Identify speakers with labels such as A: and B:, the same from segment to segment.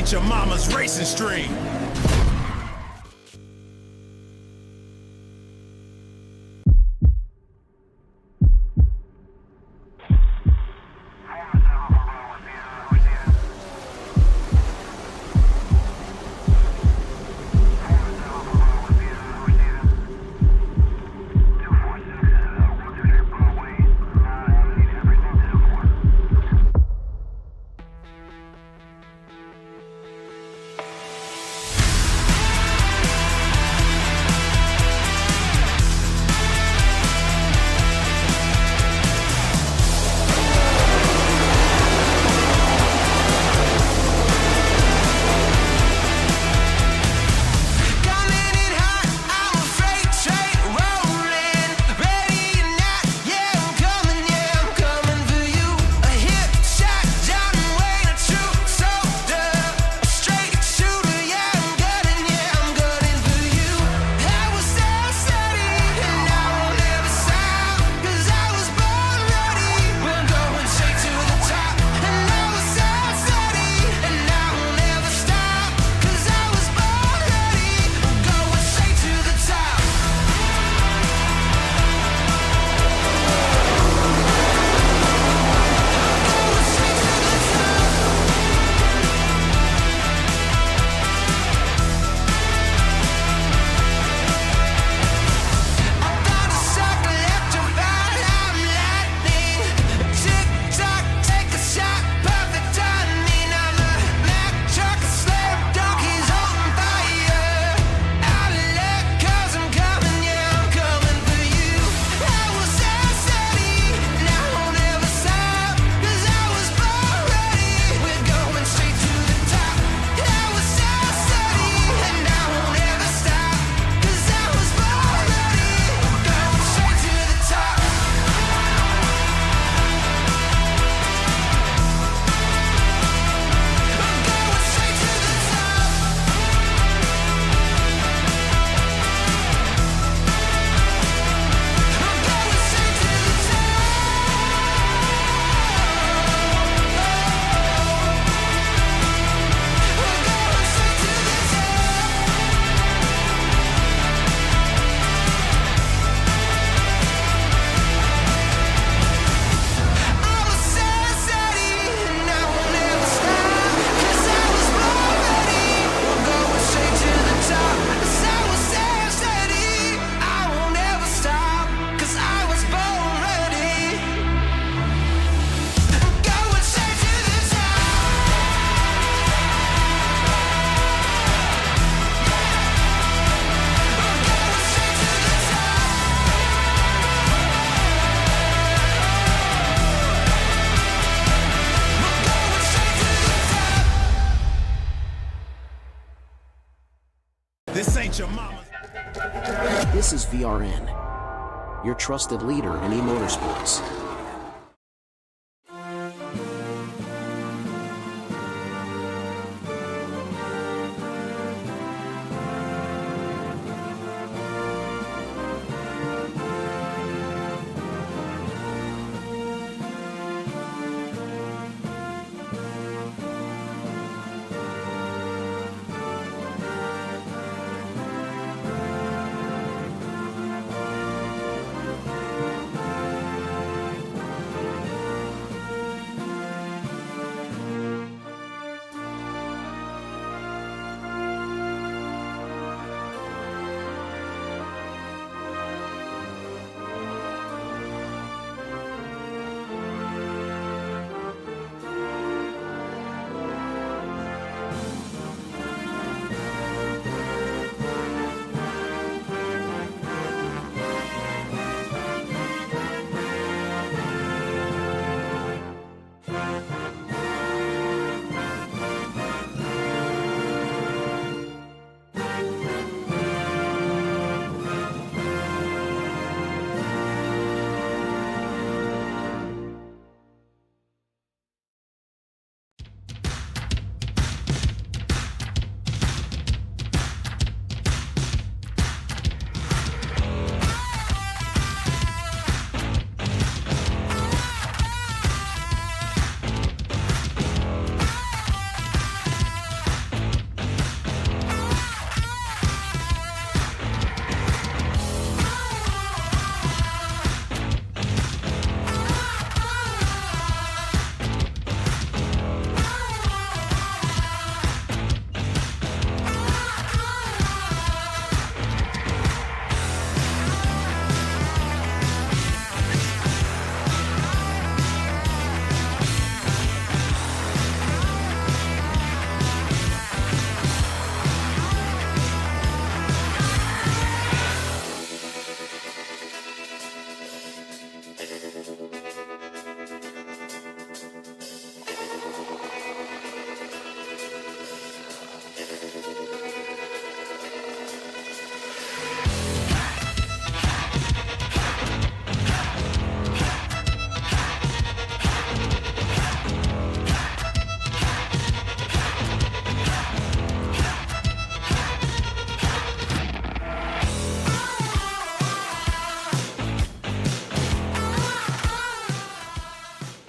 A: ain't your mama's racing stream. This ain't your mama.
B: This is VRN, your trusted leader in e-motorsports.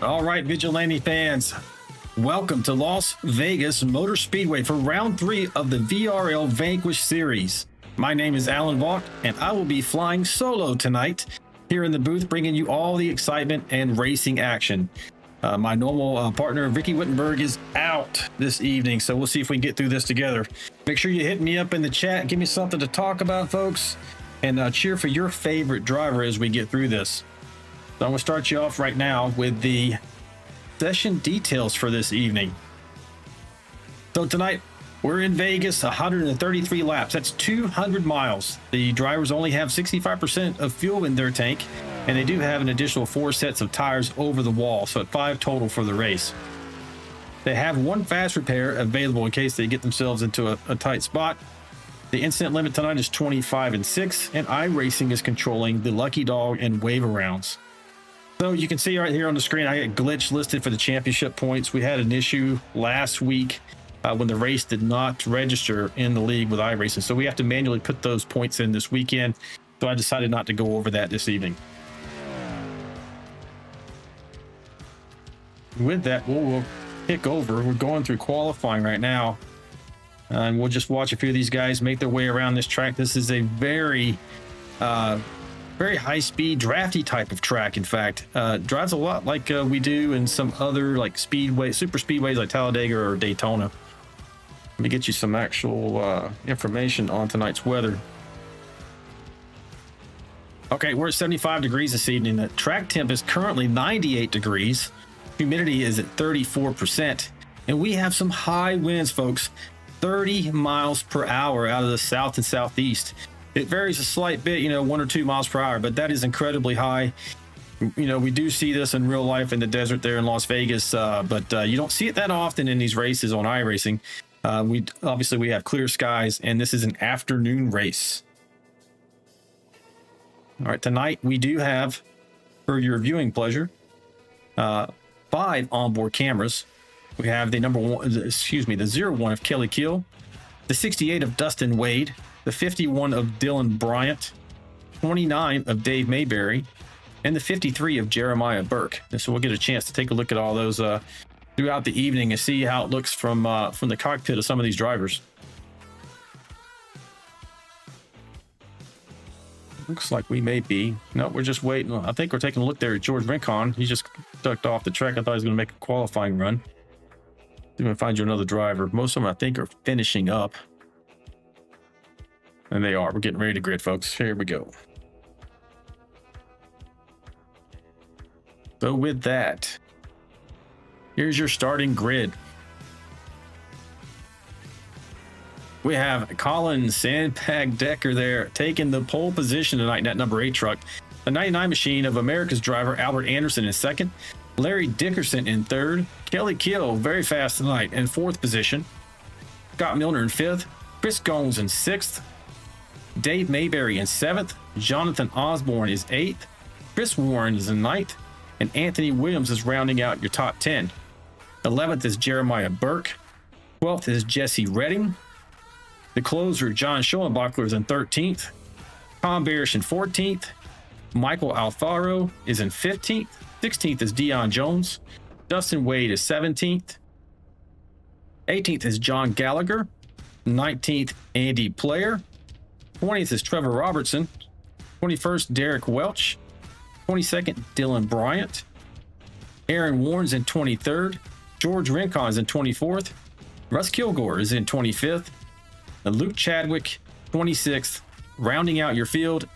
C: All right, Vigilante fans, welcome to Las Vegas Motor Speedway for round 3 of the VRL Vanquish Series. My name is Alan Vaught, and I will be flying solo tonight here in the booth, bringing you all the excitement and racing action. My normal partner, Ricky Wittenberg, is out this evening, so we'll see if we can get through this together. Make sure you hit me up in the chat, give me something to talk about, folks, and cheer for your favorite driver as we get through this. So I'm going to start you off right now with the session details for this evening. So tonight, we're in Vegas, 133 laps. That's 200 miles. The drivers only have 65% of fuel in their tank, and they do have an additional 4 sets of tires over the wall, so at 5 total for the race. They have 1 fast repair available in case they get themselves into a tight spot. The incident limit tonight is 25 and 6, and iRacing is controlling the Lucky Dog and waiver rounds. So you can see right here on the screen, I got glitch listed for the championship points. We had an issue last week when the race did not register in the league with iRacing. So we have to manually put those points in this weekend. So I decided not to go over that this evening. With that, we'll kick over. We're going through qualifying right now. And we'll just watch a few of these guys make their way around this track. This is a very high-speed, drafty type of track. In fact, drives a lot like we do in some other like super speedways like Talladega or Daytona. Let me get you some actual information on tonight's weather. Okay, we're at 75 degrees this evening. The track temp is currently 98 degrees. Humidity is at 34%, and we have some high winds, folks. 30 miles per hour out of the south and southeast. It varies a slight bit, 1 or 2 miles per hour, but that is incredibly high. We do see this in real life in the desert there in Las Vegas, but you don't see it that often in these races on iRacing. We have clear skies, and this is an afternoon race. All right, tonight we do have, for your viewing pleasure, 5 onboard cameras. We have the the 01 of Kelly Kill, the 68 of Dustin Wade, the 51 of Dylan Bryant, 29 of Dave Mayberry, and the 53 of Jeremiah Burke. And so we'll get a chance to take a look at all those throughout the evening and see how it looks from the cockpit of some of these drivers. Looks like we may be. No, we're just waiting. I think we're taking a look there at George Rincon. He just ducked off the track. I thought he was going to make a qualifying run. See if we can find you another driver. Most of them, I think, are finishing up. And they are. We're getting ready to grid, folks. Here we go. So with that, here's your starting grid. We have Colin Sandbag Decker there taking the pole position tonight in that number 8 truck. The 99 machine of America's driver Albert Anderson in 2nd. Larry Dickerson in 3rd. Kelly Kill, very fast tonight, in 4th position. Scott Milner in 5th. Chris Gomes in 6th. Dave Mayberry in 7th. Jonathan Osborne is 8th. Chris Warren is in 9th. And Anthony Williams is rounding out your top 10. 11th is Jeremiah Burke. 12th is Jesse Redding. The closer, John Schoenbachler, is in 13th. Tom Barish in 14th. Michael Alfaro is in 15th. 16th is Dion Jones. Dustin Wade is 17th. 18th is John Gallagher. 19th, Andy Player. 20th is Trevor Robertson. 21st, Derek Welch. 22nd, Dylan Bryant. Aaron Warren's in 23rd. George Rincon is in 24th. Russ Kilgore is in 25th. And Luke Chadwick, 26th. Rounding out your field,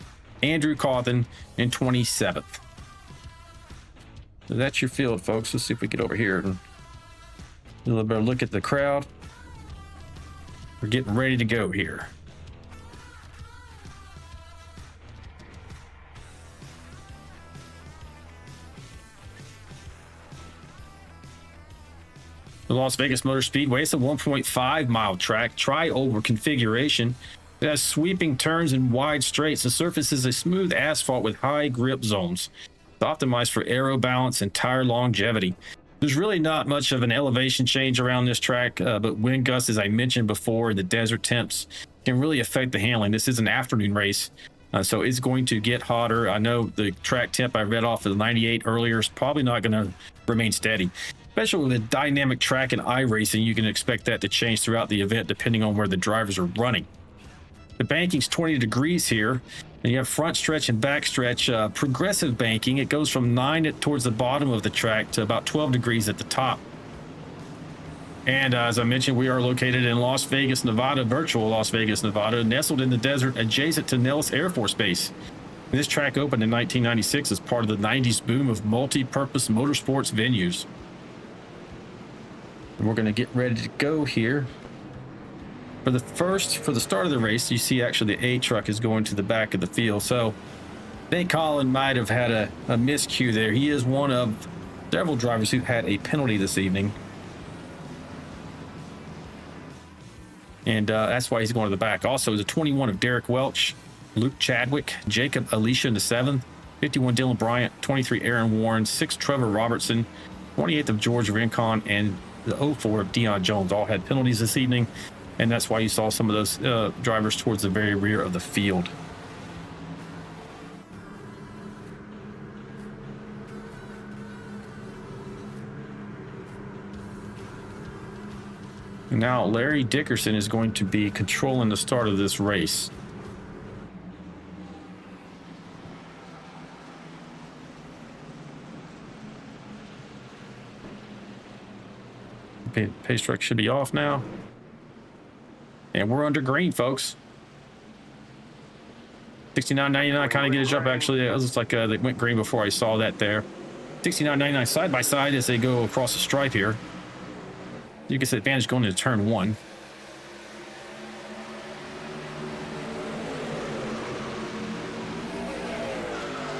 C: Andrew Cawthon in 27th. So that's your field, folks. Let's see if we get over here and a little better look at the crowd. We're getting ready to go here. The Las Vegas Motor Speedway, it's a 1.5 mile track, tri-oval configuration. It has sweeping turns and wide straights. The surface is a smooth asphalt with high grip zones. It's optimized for aero balance and tire longevity. There's really not much of an elevation change around this track, but wind gusts, as I mentioned before, and the desert temps can really affect the handling. This is an afternoon race. So it's going to get hotter. I know the track temp I read off of the 98 earlier is probably not going to remain steady. Especially with a dynamic track in iRacing, you can expect that to change throughout the event depending on where the drivers are running. The banking's 20 degrees here, and you have front stretch and back stretch. Progressive banking, it goes from 9 towards the bottom of the track to about 12 degrees at the top. And as I mentioned, we are located in Las Vegas, Nevada, virtual Las Vegas, Nevada, nestled in the desert adjacent to Nellis Air Force Base. This track opened in 1996 as part of the 90s boom of multi-purpose motorsports venues. And we're going to get ready to go here. For the start of the race, you see actually the A truck is going to the back of the field. So I think Colin might have had a miscue there. He is one of several drivers who had a penalty this evening. And that's why he's going to the back. Also, the 21 of Derek Welch, Luke Chadwick, Jacob Alicia in the 7th, 51 Dylan Bryant, 23 Aaron Warren, 6 Trevor Robertson, 28th of George Rincon, and the 04 of Dion Jones all had penalties this evening. And that's why you saw some of those drivers towards the very rear of the field. Now, Larry Dickerson is going to be controlling the start of this race. Pace truck should be off now. And we're under green, folks. 69.99 kind of get a jump, actually. It looks like they went green before I saw that there. 69.99 side by side as they go across the stripe here. You can see advantage going into turn 1.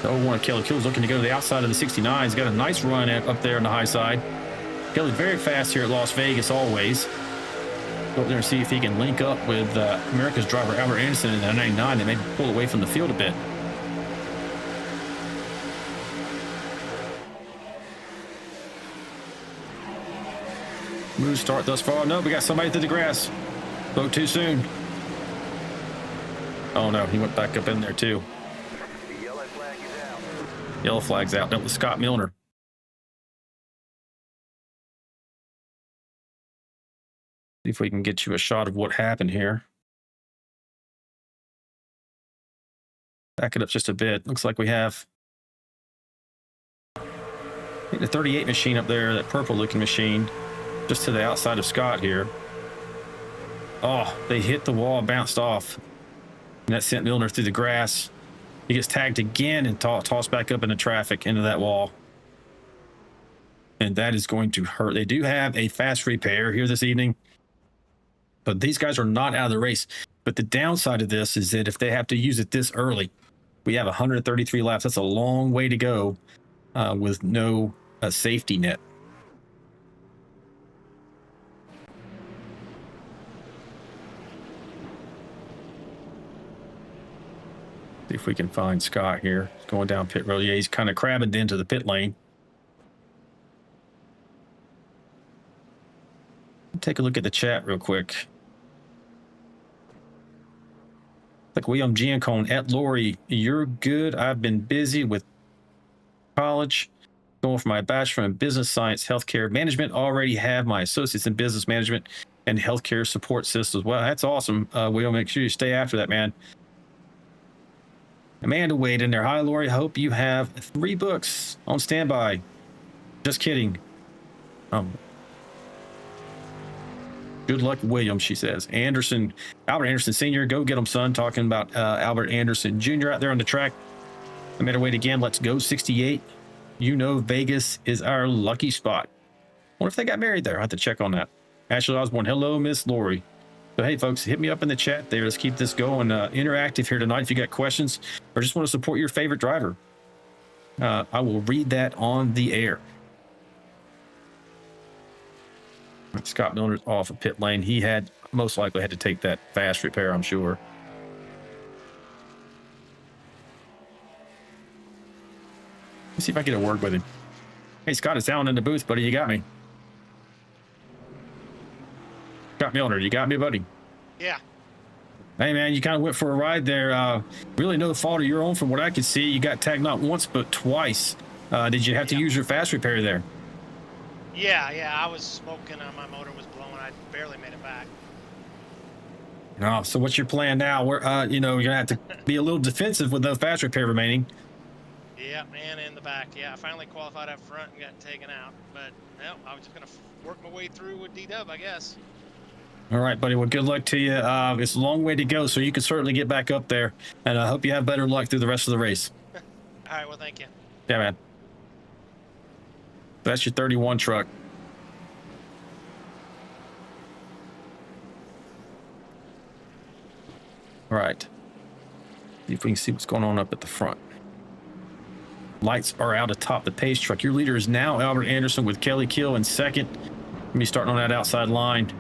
C: The 01 Kelly Kills looking to go to the outside of the 69. He's got a nice run up there on the high side. Kelly's very fast here at Las Vegas always. Go up there and see if he can link up with America's driver Albert Anderson in the 99 and maybe pull away from the field a bit. Smooth start thus far. No, we got somebody through the grass. Spoke too soon. Oh no, he went back up in there too.
D: The yellow flag is out.
C: Yellow flag's out. That was Scott Milner. See if we can get you a shot of what happened here. Back it up just a bit. Looks like we have I think the 38 machine up there, that purple looking machine, just to the outside of Scott here. Oh, they hit the wall, bounced off. And that sent Milner through the grass. He gets tagged again and tossed back up into traffic into that wall. And that is going to hurt. They do have a fast repair here this evening, but these guys are not out of the race. But the downside of this is that if they have to use it this early, we have 133 laps. That's a long way to go with no safety net. See if we can find Scott here. He's going down pit road. Yeah, he's kind of crabbing into the pit lane. Take a look at the chat real quick. Like William Giancone at Lori, you're good. I've been busy with college, going for my bachelor in business science, healthcare management. Already have my associates in business management and healthcare support systems. Well, that's awesome. William, make sure you stay after that, man. Amanda Wade in there. Hi, Lori. Hope you have 3 books on standby. Just kidding. Good luck, William, she says. Anderson, Albert Anderson Sr., go get him, son. Talking about Albert Anderson Jr. out there on the track. Amanda Wade again. Let's go 68. You know Vegas is our lucky spot. Wonder if they got married there. I have to check on that. Ashley Osborne. Hello, Miss Lori. So, hey, folks, hit me up in the chat there. Let's keep this going interactive here tonight. If you got questions or just want to support your favorite driver, I will read that on the air. Scott Milner's off of pit lane. He had most likely had to take that fast repair, I'm sure. Let's see if I get a word with him. Hey, Scott, it's Alan in the booth, buddy. You got me. Scott Milner, you got me, buddy?
E: Yeah.
C: Hey, man, you kind of went for a ride there. Really no fault of your own from what I could see. You got tagged not once, but twice. Did you have to use your fast repair there?
E: Yeah, I was smoking. My motor was blowing. I barely made it back.
C: Oh, so what's your plan now? You're going to have to be a little defensive with no fast repair remaining.
E: Yeah, and in the back. Yeah, I finally qualified up front and got taken out. But, well, I was just going to work my way through with D-Dub, I guess.
C: All right, buddy. Well, good luck to you. It's a long way to go, so you can certainly get back up there. And I hope you have better luck through the rest of the race.
E: All right, well, thank you.
C: Yeah, man. That's your 31 truck. All right. See if we can see what's going on up at the front. Lights are out atop the pace truck. Your leader is now Albert Anderson with Kelly Kill in second. Let me starting on that outside line.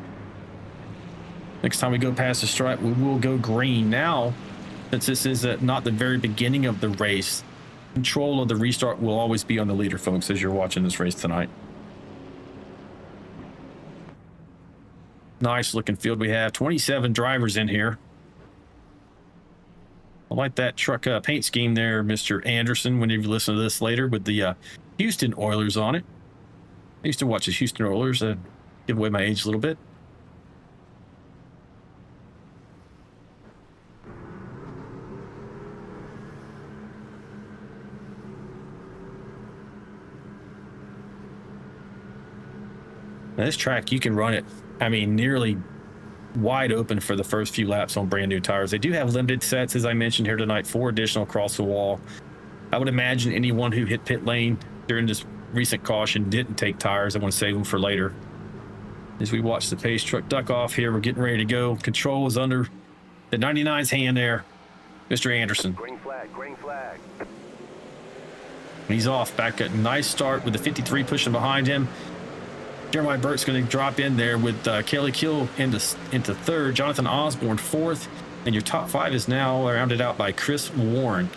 C: Next time we go past the stripe, we will go green. Now, since this is not the very beginning of the race, control of the restart will always be on the leader, folks, as you're watching this race tonight. Nice looking field we have. 27 drivers in here. I like that truck paint scheme there, Mr. Anderson, whenever you listen to this later, with the Houston Oilers on it. I used to watch the Houston Oilers. Give away my age a little bit. Now, this track, you can run it, I mean, nearly wide open for the first few laps on brand new tires. They do have limited sets, as I mentioned here tonight, 4 additional across the wall. I would imagine anyone who hit pit lane during this recent caution didn't take tires. I want to save them for later. As we watch the pace truck duck off here, we're getting ready to go. Control is under the 99's hand there, Mr. Anderson.
D: Green flag, green flag.
C: He's off. Back at nice start with the 53 pushing behind him. Jeremiah Burt's going to drop in there with Kelly Kill into third, Jonathan Osborne fourth, and your top 5 is now rounded out by Chris Warren.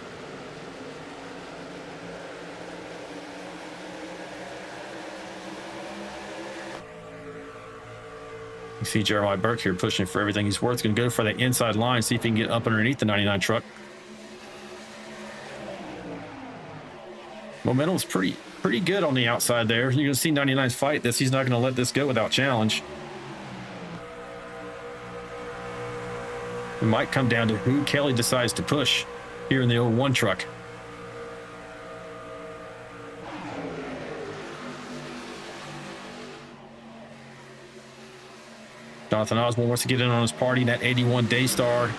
C: You see Jeremiah Burke here pushing for everything he's worth. Going to go for the inside line, see if he can get up underneath the 99 truck. Momentum's pretty good on the outside there. You're going to see 99's fight this. He's not going to let this go without challenge. It might come down to who Kelly decides to push here in the 01 truck. Jonathan Osborne wants to get in on his party. That 81 Daystar.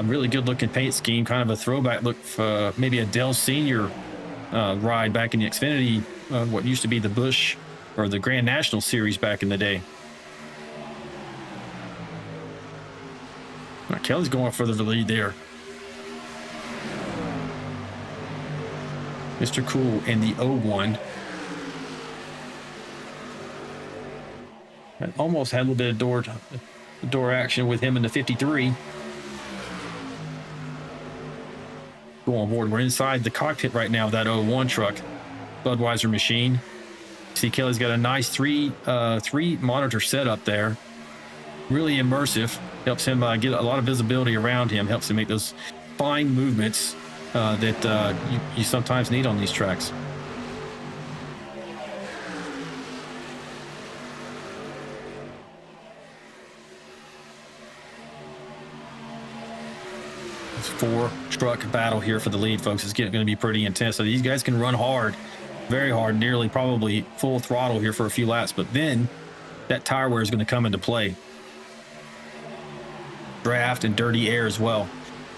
C: Really good looking paint scheme. Kind of a throwback look for maybe a Dell Senior ride back in the Xfinity, what used to be the Busch or the Grand National Series back in the day. Now, Kelly's going for the lead there. Mr. Cool in the 01. And almost had a little bit of door action with him in the 53. Go on board. We're inside the cockpit right now of that 01 truck, Budweiser machine. See, Kelly's got a nice three monitor setup there. Really immersive. Helps him get a lot of visibility around him. Helps him make those fine movements that you sometimes need on these tracks. It's 4-truck battle here for the lead, folks. It's going to be pretty intense. So these guys can run hard, very hard, nearly probably full throttle here for a few laps. But then that tire wear is going to come into play. Draft and dirty air as well.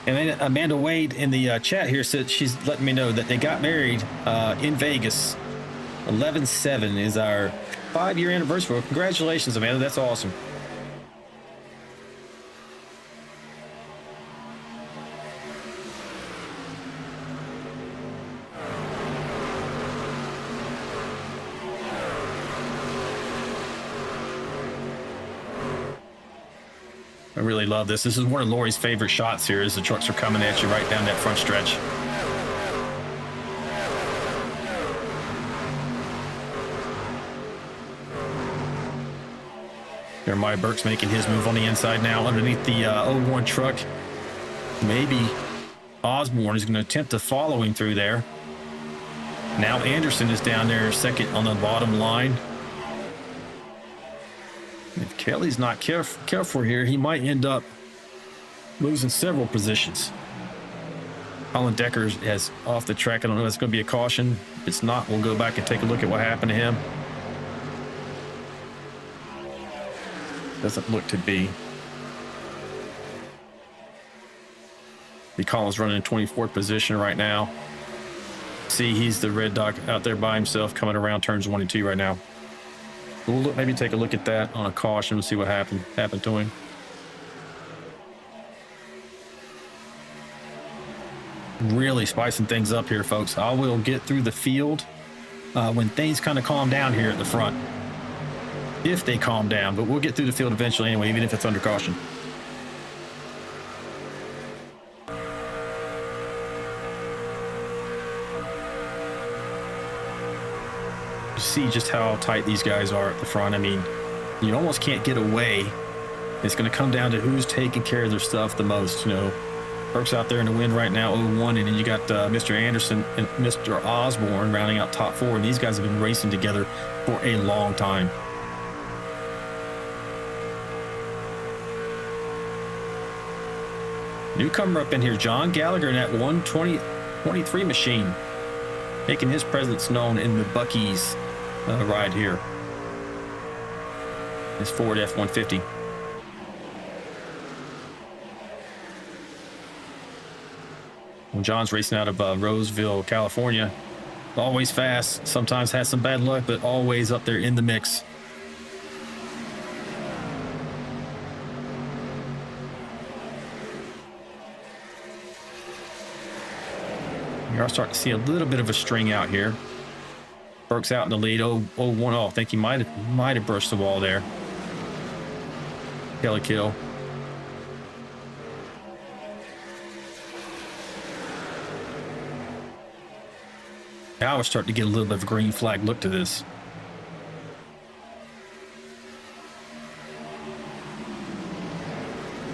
C: And then Amanda Wade in the chat here said she's letting me know that they got married in Vegas. 11/7 is our 5-year anniversary. Well, congratulations, Amanda. That's awesome. I really love this. This is one of Lori's favorite shots here as the trucks are coming at you right down that front stretch. Jeremiah Burke's making his move on the inside now underneath the 01 truck. Maybe Osborne is going to attempt to follow him through there. Now Anderson is down there second on the bottom line. If Kelly's not careful here, he might end up losing several positions. Colin Decker has off the track. I don't know if it's going to be a caution. If it's not, we'll go back and take a look at what happened to him. Doesn't look to be. Colin's running in 24th position right now. See, he's the red dot out there by himself coming around turns 1 and 2 right now. We'll maybe take a look at that on a caution and see what happened to him. Really spicing things up here, folks. I will get through the field when things kind of calm down here at the front. If they calm down, but we'll get through the field eventually anyway, even if it's under caution. See just how tight these guys are at the front. I mean, you almost can't get away. It's going to come down to who's taking care of their stuff the most. You know, Burke's out there in the wind right now, 0-1, and then you got Mr. Anderson and Mr. Osborne rounding out top 4, and these guys have been racing together for a long time. Newcomer up in here, John Gallagher in that 120-23 machine, making his presence known in the Buc-ee's ride here. His Ford F-150. Well, John's racing out of Roseville, California. Always fast, sometimes has some bad luck, but always up there in the mix. We are starting to see a little bit of a string out here. Burke's out in the lead. 0-1. I think he might have brushed the wall there. Kelly kill. Now we're starting to get a little bit of a green flag look to this.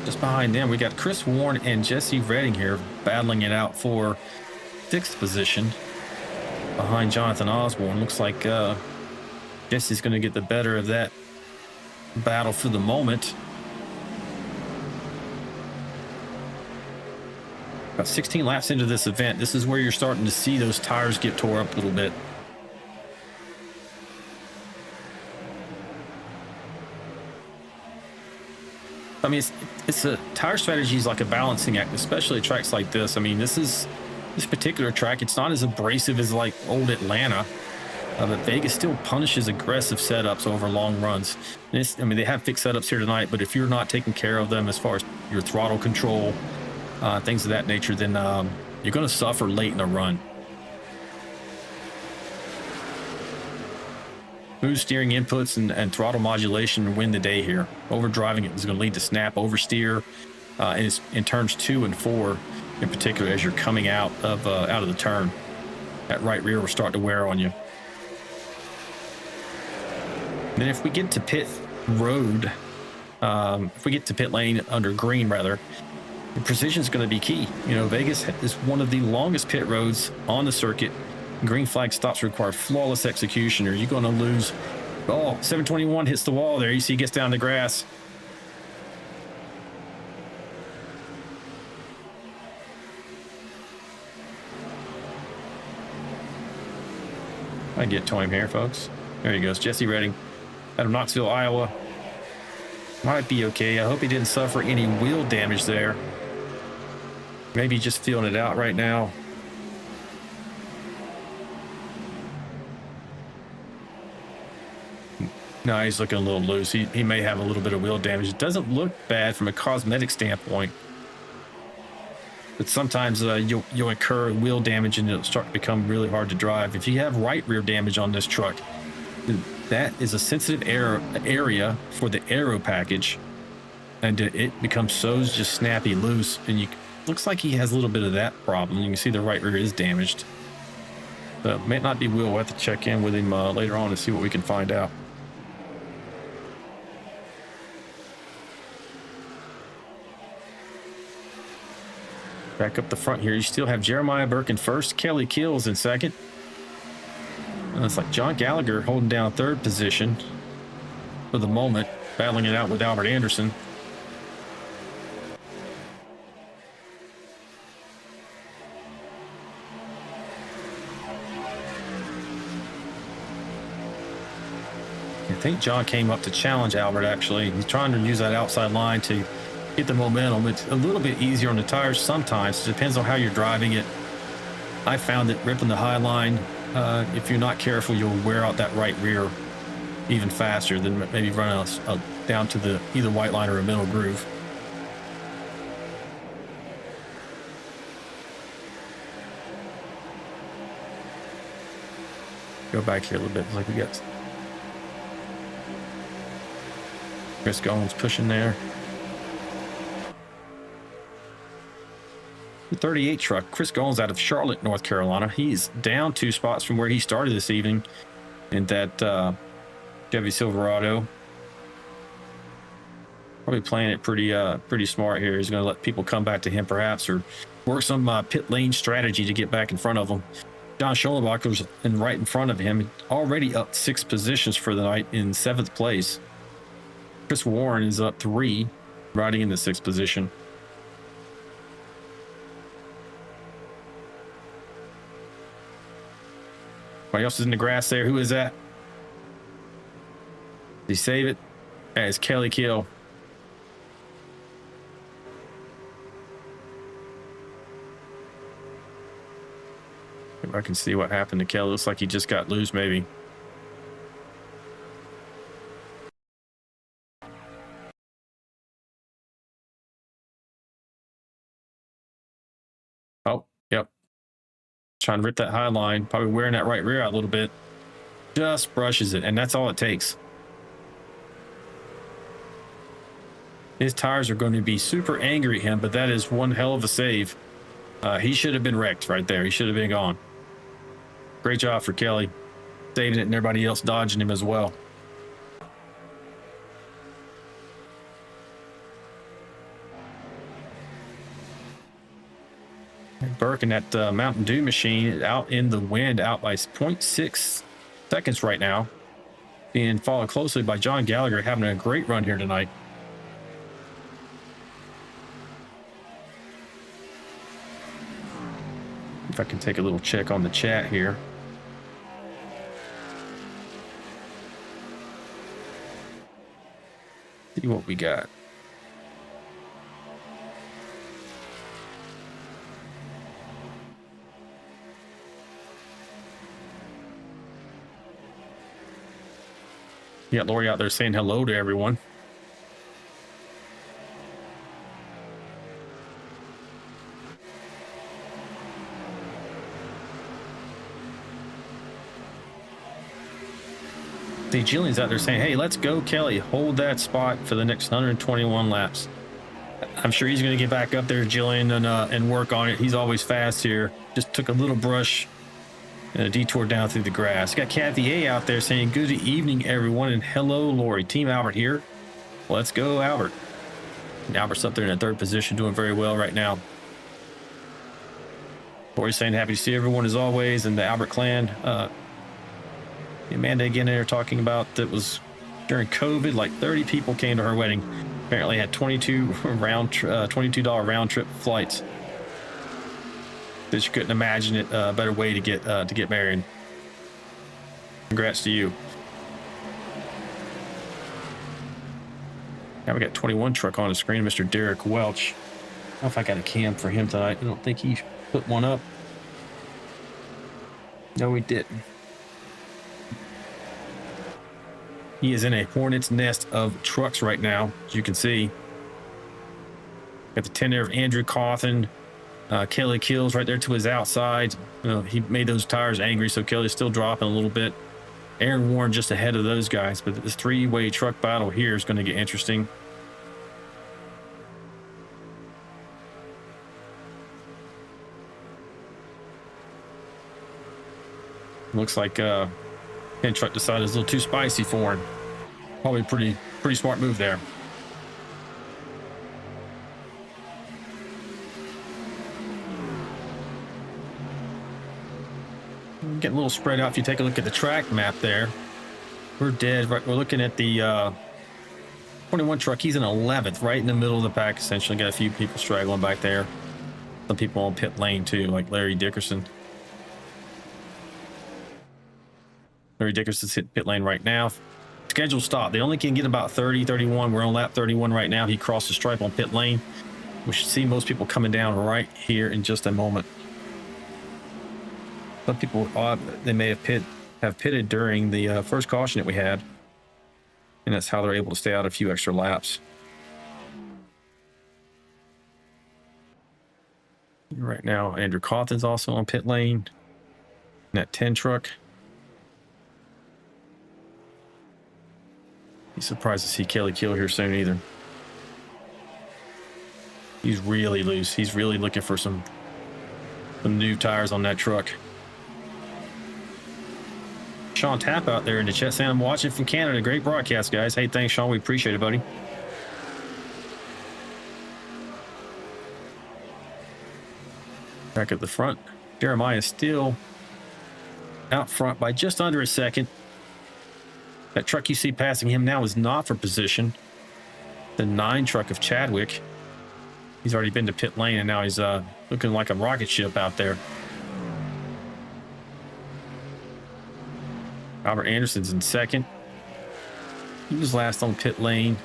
C: Just behind them, we got Chris Warren and Jesse Redding here battling it out for 6th position behind Jonathan Osborne. Looks like Jesse's going to get the better of that battle for the moment. About 16 laps into this event, this is where you're starting to see those tires get tore up a little bit. I mean, it's a tire strategy is like a balancing act, especially at tracks like this. I mean, this particular track, it's not as abrasive as like old Atlanta, but Vegas still punishes aggressive setups over long runs. And I mean, they have fixed setups here tonight, but if you're not taking care of them as far as your throttle control, things of that nature, then you're going to suffer late in the run. Smooth steering inputs and throttle modulation win the day here. Overdriving it is going to lead to snap, oversteer, in turns 2 and 4 in particular as you're coming out of the turn. That right rear will start to wear on you. And then if we get to pit road, if we get to pit lane under green rather, the precision is going to be key. You know, Vegas is one of the longest pit roads on the circuit. Green flag stops require flawless execution, or you're going to lose. Oh, 721 hits the wall there. You see he gets down the grass. I get to him here, folks. There he goes, Jesse Redding out of Knoxville, Iowa. Might be okay. I hope he didn't suffer any wheel damage there. Maybe just feeling it out right now. No, he's looking a little loose. He may have a little bit of wheel damage. It doesn't look bad from a cosmetic standpoint, but sometimes you'll incur wheel damage and it'll start to become really hard to drive. If you have right rear damage on this truck, that is a sensitive area for the aero package, and it becomes so just snappy loose, and looks like he has a little bit of that problem. You can see the right rear is damaged. So it may not be wheel. We'll have to check in with him later on to see what we can find out. Back up the front here, you still have Jeremiah Burke in first, Kelly Kills in second. It's like John Gallagher holding down third position for the moment, battling it out with Albert Anderson. I think John came up to challenge Albert, actually. He's trying to use that outside line to get the momentum. It's a little bit easier on the tires sometimes. It depends on how you're driving it. I found that ripping the high line, if you're not careful, you'll wear out that right rear even faster than maybe running down to the either white line or a middle groove. Go back here a little bit. It's like we got Chris Goins pushing there. The 38 truck, Chris Goins out of Charlotte, North Carolina. He's down 2 spots from where he started this evening in that Chevy Silverado. Probably playing it pretty smart here. He's going to let people come back to him perhaps, or work some pit lane strategy to get back in front of him. John Schoenbacher's right in front of him, already up 6 positions for the night in 7th place. Chris Warren is up 3, riding in the 6th position. Anybody else is in the grass there? Who is that? Did he save it? That is Kelly Kill. If I can see what happened to Kelly. Looks like he just got loose, maybe. Oh, yep. Trying to rip that high line. Probably wearing that right rear out a little bit. Just brushes it, and that's all it takes. His tires are going to be super angry at him, but that is one hell of a save. He should have been wrecked right there. He should have been gone. Great job for Kelly. Saving it and everybody else dodging him as well. Burke and that Mountain Dew machine out in the wind, out by 0.6 seconds right now. Being followed closely by John Gallagher, having a great run here tonight. If I can take a little check on the chat here. See what we got. Yeah, Lori out there saying hello to everyone. See, Jillian's out there saying, hey, let's go, Kelly. Hold that spot for the next 121 laps. I'm sure he's going to get back up there, Jillian, and work on it. He's always fast here. Just took a little brush and a detour down through the grass. Got Kathy A out there saying, good evening, everyone, and hello, Lori. Team Albert here. Let's go, Albert. And Albert's up there in the 3rd position, doing very well right now. Lori's saying, happy to see everyone as always, and the Albert clan. Amanda again there talking about that was during COVID, like 30 people came to her wedding. Apparently had $22 round trip flights. That you couldn't imagine it a better way to get married. Congrats to you. Now we got 21 truck on the screen, Mr. Derek Welch. I don't know if I got a cam for him tonight. I don't think he put one up. No, he didn't. He is in a hornet's nest of trucks right now, as you can see. Got the 10 there of Andrew Cawthon. Kelly Kills right there to his outside. He made those tires angry, so Kelly's still dropping a little bit. Aaron Warren just ahead of those guys, but this 3-way truck battle here is going to get interesting. Looks like Ken Truck decided it's a little too spicy for him. Probably pretty smart move there. getting a little spread out. If you take a look at the track map there, we're dead. Right, we're looking at the 21 truck. He's in 11th, right in the middle of the pack. Essentially, got a few people straggling back there. Some people on pit lane too, like Larry Dickerson. Larry Dickerson's hit pit lane right now. Scheduled stop. They only can get about 30, 31. We're on lap 31 right now. He crossed the stripe on pit lane. We should see most people coming down right here in just a moment. Some people, they may have pitted during the first caution that we had, and that's how they're able to stay out a few extra laps. Right now, Andrew Cawthon's also on pit lane. In that 10 truck. Be surprised to see Kelly Kill here soon either. He's really loose. He's really looking for some new tires on that truck. Sean Tapp out there in the chat saying, I'm watching from Canada. Great broadcast, guys. Hey, thanks, Sean. We appreciate it, buddy. Back at the front, Jeremiah is still out front by just under a second. That truck you see passing him now is not for position. The 9 truck of Chadwick. He's already been to pit lane, and now he's looking like a rocket ship out there. Robert Anderson's in second. He was last on pit lane.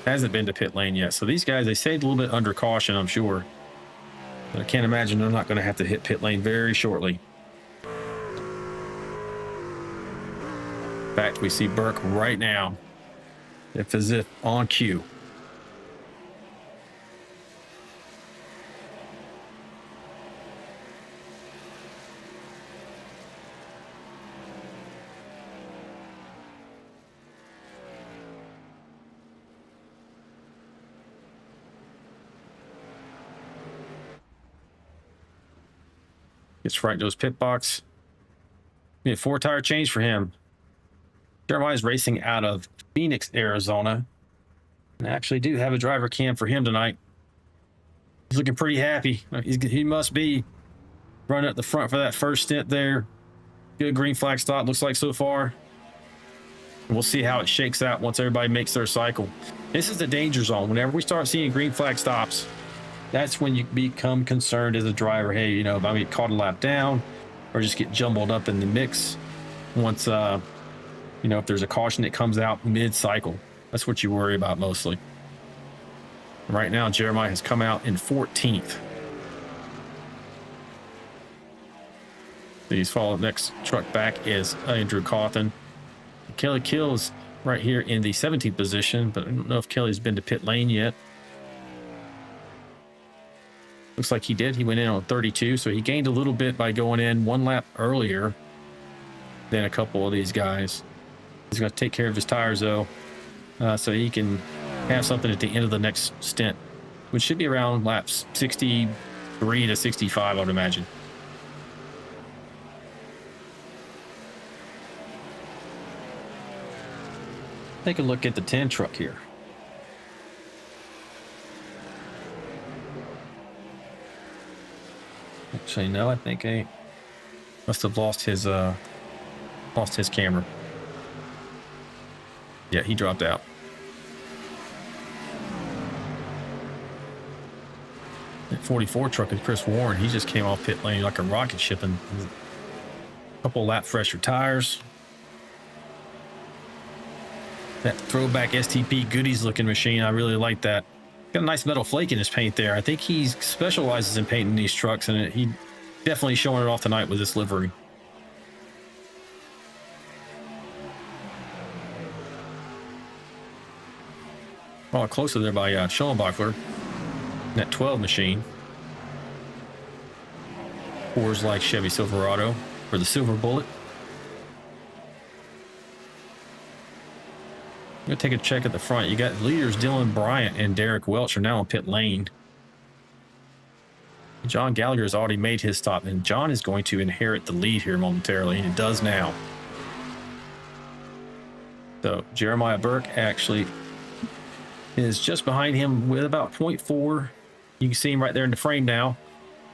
C: Hasn't been to pit lane yet. So these guys, they stayed a little bit under caution, I'm sure. But I can't imagine they're not going to have to hit pit lane very shortly. In fact, we see Burke right now, as if on cue. Gets right into his pit box. Need a 4-tire change for him. Jeremiah's racing out of Phoenix, Arizona. And I actually do have a driver cam for him tonight. He's looking pretty happy. He must be running at the front for that first stint there. Good green flag stop, looks like so far. And we'll see how it shakes out once everybody makes their cycle. This is the danger zone. Whenever we start seeing green flag stops, that's when you become concerned as a driver. Hey, you know, if I get caught a lap down or just get jumbled up in the mix once, you know, if there's a caution that comes out mid-cycle. That's what you worry about mostly. Right now, Jeremiah has come out in 14th. He's followed. Next truck back is Andrew Cawthon. Kelly Kills right here in the 17th position, but I don't know if Kelly's been to pit lane yet. Looks like he did. He went in on 32, so he gained a little bit by going in 1 lap earlier than a couple of these guys. He's going to take care of his tires, though, so he can have something at the end of the next stint, which should be around laps 63 to 65, I would imagine. Take a look at the 10 truck here. Actually, no, I think I must have lost his camera. Yeah, he dropped out. That 44 truck is Chris Warren. He just came off pit lane like a rocket ship, and a couple lap fresher tires. That throwback STP goodies looking machine, I really like that. Got a nice metal flake in his paint there. I think he specializes in painting these trucks, and he definitely showing it off tonight with this livery. Oh, closer there by Schoenbachler. That 12 machine. Pours like Chevy Silverado for the Silver Bullet. I'm going to take a check at the front. You got leaders Dylan Bryant and Derek Welch are now on pit lane. John Gallagher has already made his stop, and John is going to inherit the lead here momentarily, and it does now. So Jeremiah Burke actually is just behind him with about 0.4. You can see him right there in the frame now,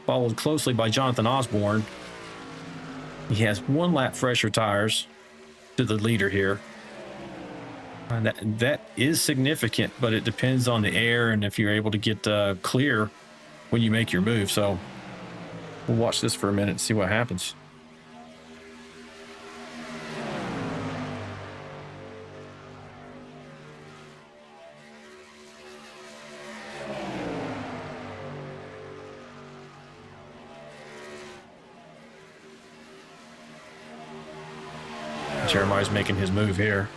C: followed closely by Jonathan Osborne. He has 1 lap fresher tires to the leader here. That is significant, but it depends on the air and if you're able to get clear when you make your move. So we'll watch this for a minute and see what happens. Jeremiah's making his move here.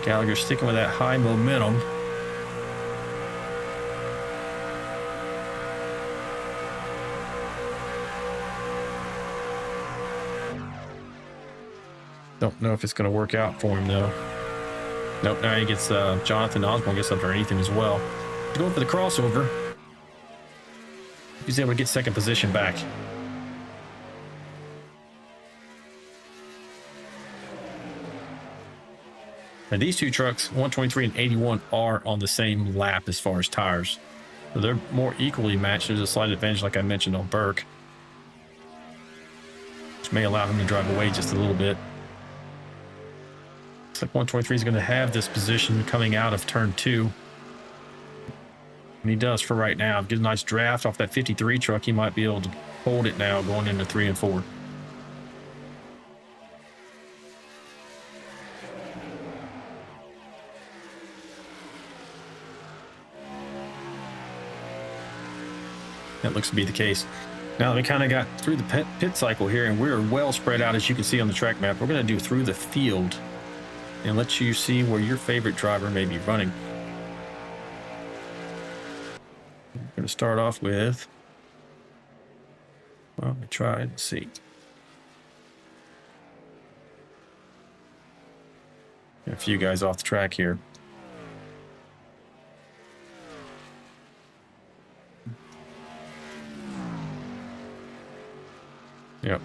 C: Gallagher sticking with that high momentum. Don't know if it's going to work out for him though. Nope, now he gets Jonathan Osborne gets underneath him as well. Going for the crossover. He's able to get second position back. And these two trucks, 123 and 81, are on the same lap as far as tires. So they're more equally matched. There's a slight advantage, like I mentioned, on Burke, which may allow him to drive away just a little bit. Looks like 123 is going to have this position coming out of turn 2. And he does for right now. Get a nice draft off that 53 truck. He might be able to hold it now going into 3 and 4. That looks to be the case. Now that we kind of got through the pit cycle here, and we're well spread out, as you can see on the track map, we're going to do through the field and let you see where your favorite driver may be running. We're going to start off with, well, let me try and see. Got a few guys off the track here. Yep.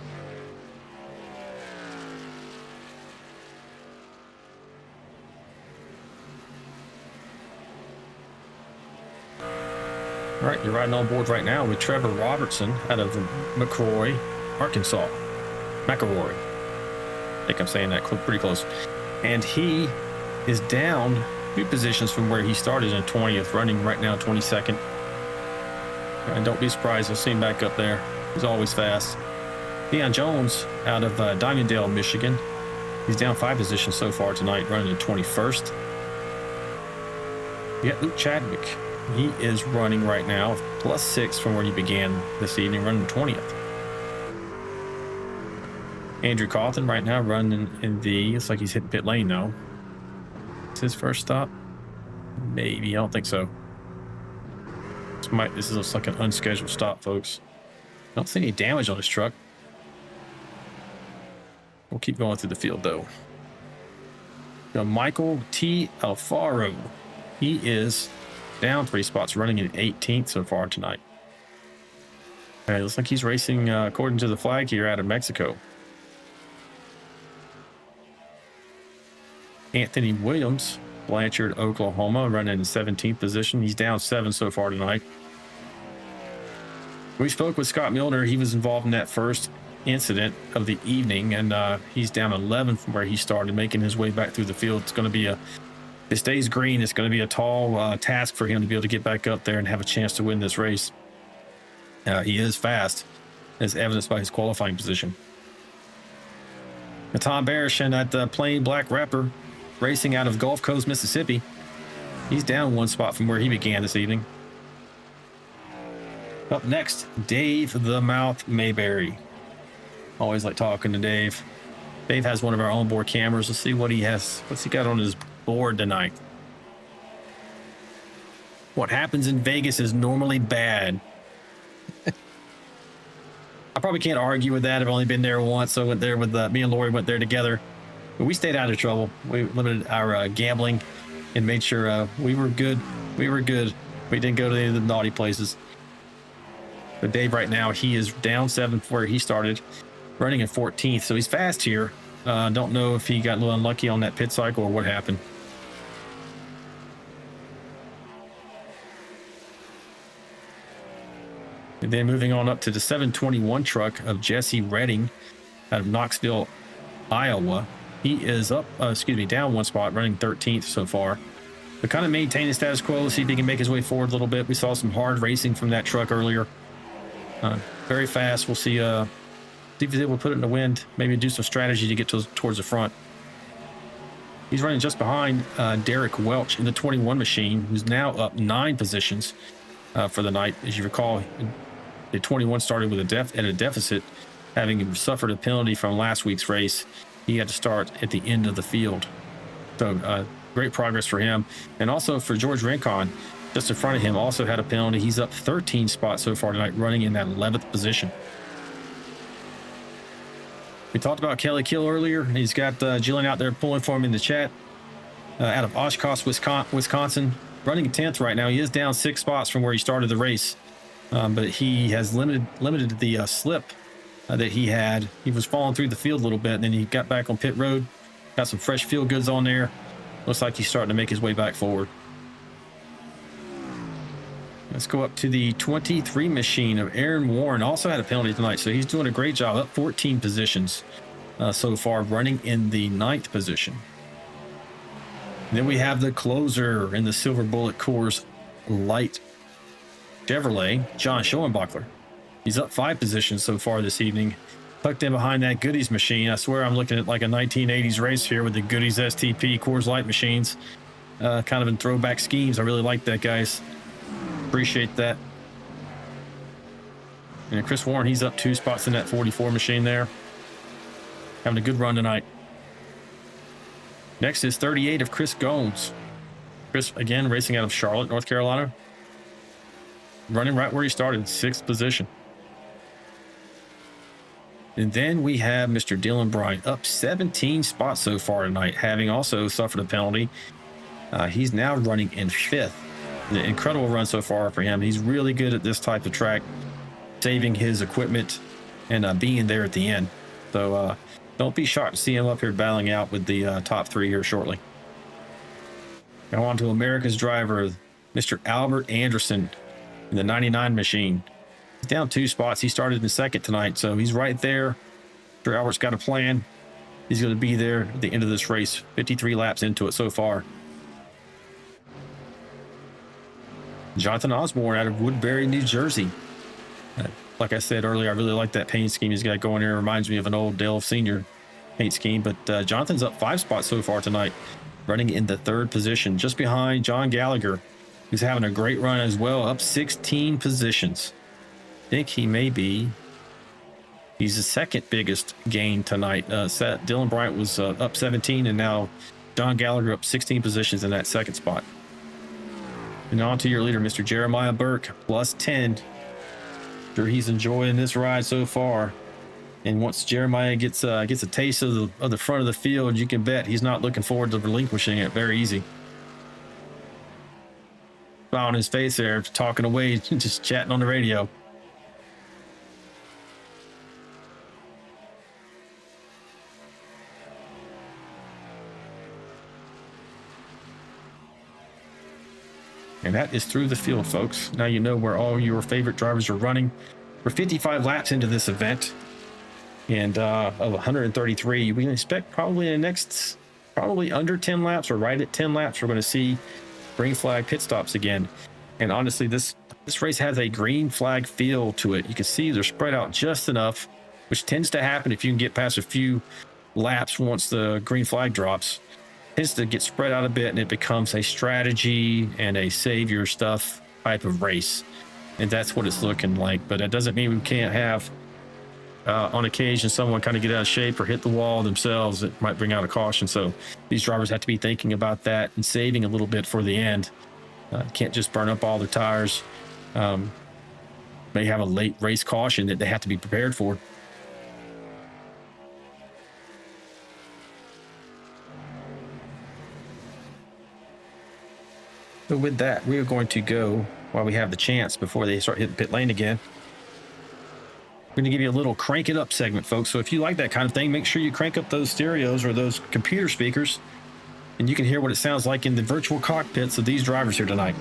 C: All right, you're riding on board right now with Trevor Robertson out of McRoy, Arkansas. McElroy. I think I'm saying that pretty close. And he is down 2 positions from where he started in 20th, running right now 22nd. And don't be surprised, you'll see him back up there. He's always fast. Deion Jones out of Diamondale, Michigan. He's down 5 positions so far tonight, running in 21st. You got Luke Chadwick. He is running right now +6 from where he began this evening, running 20th. Andrew Cawthon right now running in the, looks like he's hitting pit lane now. Is his first stop? Maybe, I don't think so. This looks like an unscheduled stop, folks. I don't see any damage on his truck. We'll keep going through the field, though. Now, Michael T. Alfaro. He is down 3 spots, running in 18th so far tonight. All right, looks like he's racing according to the flag here out of Mexico. Anthony Williams, Blanchard, Oklahoma, running in 17th position. He's down 7 so far tonight. We spoke with Scott Milner. He was involved in that first incident of the evening, and he's down 11 from where he started, making his way back through the field. It's going to be if it stays green, it's going to be a tall task for him to be able to get back up there and have a chance to win this race. He is fast, as evidenced by his qualifying position. Now, Tom Barish and that plain black rapper racing out of Gulf Coast, Mississippi. He's down 1 spot from where he began this evening. Up next, Dave the Mouth Mayberry. Always like talking to Dave. Dave has one of our onboard cameras. Let's see what he has. What's he got on his board tonight? What happens in Vegas is normally bad. I probably can't argue with that. I've only been there once. So I went there with me and Lori went there together. But we stayed out of trouble. We limited our gambling and made sure we were good. We were good. We didn't go to any of the naughty places. But Dave right now, he is down 7 from where he started, running in 14th. So he's fast here. Don't know if he got a little unlucky on that pit cycle or what happened. And then moving on up to the 721 truck of Jesse Redding out of Knoxville, Iowa. He is up, down one spot, running 13th so far. But kind of maintaining status quo, see if he can make his way forward a little bit. We saw some hard racing from that truck earlier. Very fast. We'll see if he's able to put it in the wind, maybe do some strategy to get towards the front. He's running just behind Derek Welch in the 21 machine, who's now up 9 positions for the night. As you recall, the 21 started with at a deficit, having suffered a penalty from last week's race. He had to start at the end of the field. So great progress for him. And also for George Rincon, just in front of him, also had a penalty. He's up 13 spots so far tonight, running in that 11th position. We talked about Kelly Kill earlier. He's got Jillian out there pulling for him in the chat. Out of Oshkosh, Wisconsin, running 10th right now. He is down 6 spots from where he started the race, but he has limited the slip that he had. He was falling through the field a little bit, and then he got back on pit road, got some fresh field goods on there. Looks like he's starting to make his way back forward. Let's go up to the 23 machine of Aaron Warren. Also had a penalty tonight, so he's doing a great job. Up 14 positions so far, running in the 9th position. And then we have the closer in the Silver Bullet Coors Light Chevrolet, John Schoenbachler. He's up 5 positions so far this evening. Tucked in behind that Goodies machine. I swear I'm looking at like a 1980s race here with the Goodies STP Coors Light machines. Kind of in throwback schemes. I really like that, guys. Appreciate that. And Chris Warren, he's up 2 spots in that 44 machine there. Having a good run tonight. Next is 38 of Chris Gomes. Chris, again, racing out of Charlotte, North Carolina. Running right where he started, 6th position. And then we have Mr. Dylan Bryant, up 17 spots so far tonight, having also suffered a penalty. He's now running in 5th. An incredible run so far for him. He's really good at this type of track, saving his equipment and being there at the end. So don't be shocked to see him up here battling out with the top 3 here shortly. Now on to America's driver, Mr. Albert Anderson in the 99 machine. He's down 2 spots. He started in 2nd tonight, so he's right there. Mr. Albert's got a plan. He's going to be there at the end of this race. 53 laps into it so far. Jonathan Osborne out of Woodbury, New Jersey. Like I said earlier, I really like that paint scheme he's got going here. It reminds me of an old Dale Senior paint scheme. But Jonathan's up 5 spots so far tonight, running in the 3rd position, just behind John Gallagher, who's having a great run as well, up 16 positions. I think he may be. He's the 2nd biggest gain tonight. Dylan Bryant was up 17, and now John Gallagher up 16 positions in that 2nd spot. And on to your leader, Mr. Jeremiah Burke, plus 10. Sure, he's enjoying this ride so far. And once Jeremiah gets a taste of the front of the field, you can bet he's not looking forward to relinquishing it very easy. Smile on his face there, talking away, just chatting on the radio. And that is through the field, folks. Now you know where all your favorite drivers are running. We're 55 laps into this event. And of 133, we can expect probably in the next, probably under 10 laps or right at 10 laps, we're going to see green flag pit stops again. And honestly, this race has a green flag feel to it. You can see they're spread out just enough, which tends to happen if you can get past a few laps once the green flag drops. Tends to get spread out a bit, and it becomes a strategy and a save your stuff type of race. And that's what it's looking like. But that doesn't mean we can't have, on occasion, someone kind of get out of shape or hit the wall themselves. It might bring out a caution. So these drivers have to be thinking about that and saving a little bit for the end. Can't just burn up all their tires. May have a late race caution that they have to be prepared for. So with that, we are going to go while we have the chance before they start hitting pit lane again. We're going to give you a little crank it up segment, folks. So if you like that kind of thing, make sure you crank up those stereos or those computer speakers, and you can hear what it sounds like in the virtual cockpits of these drivers here tonight.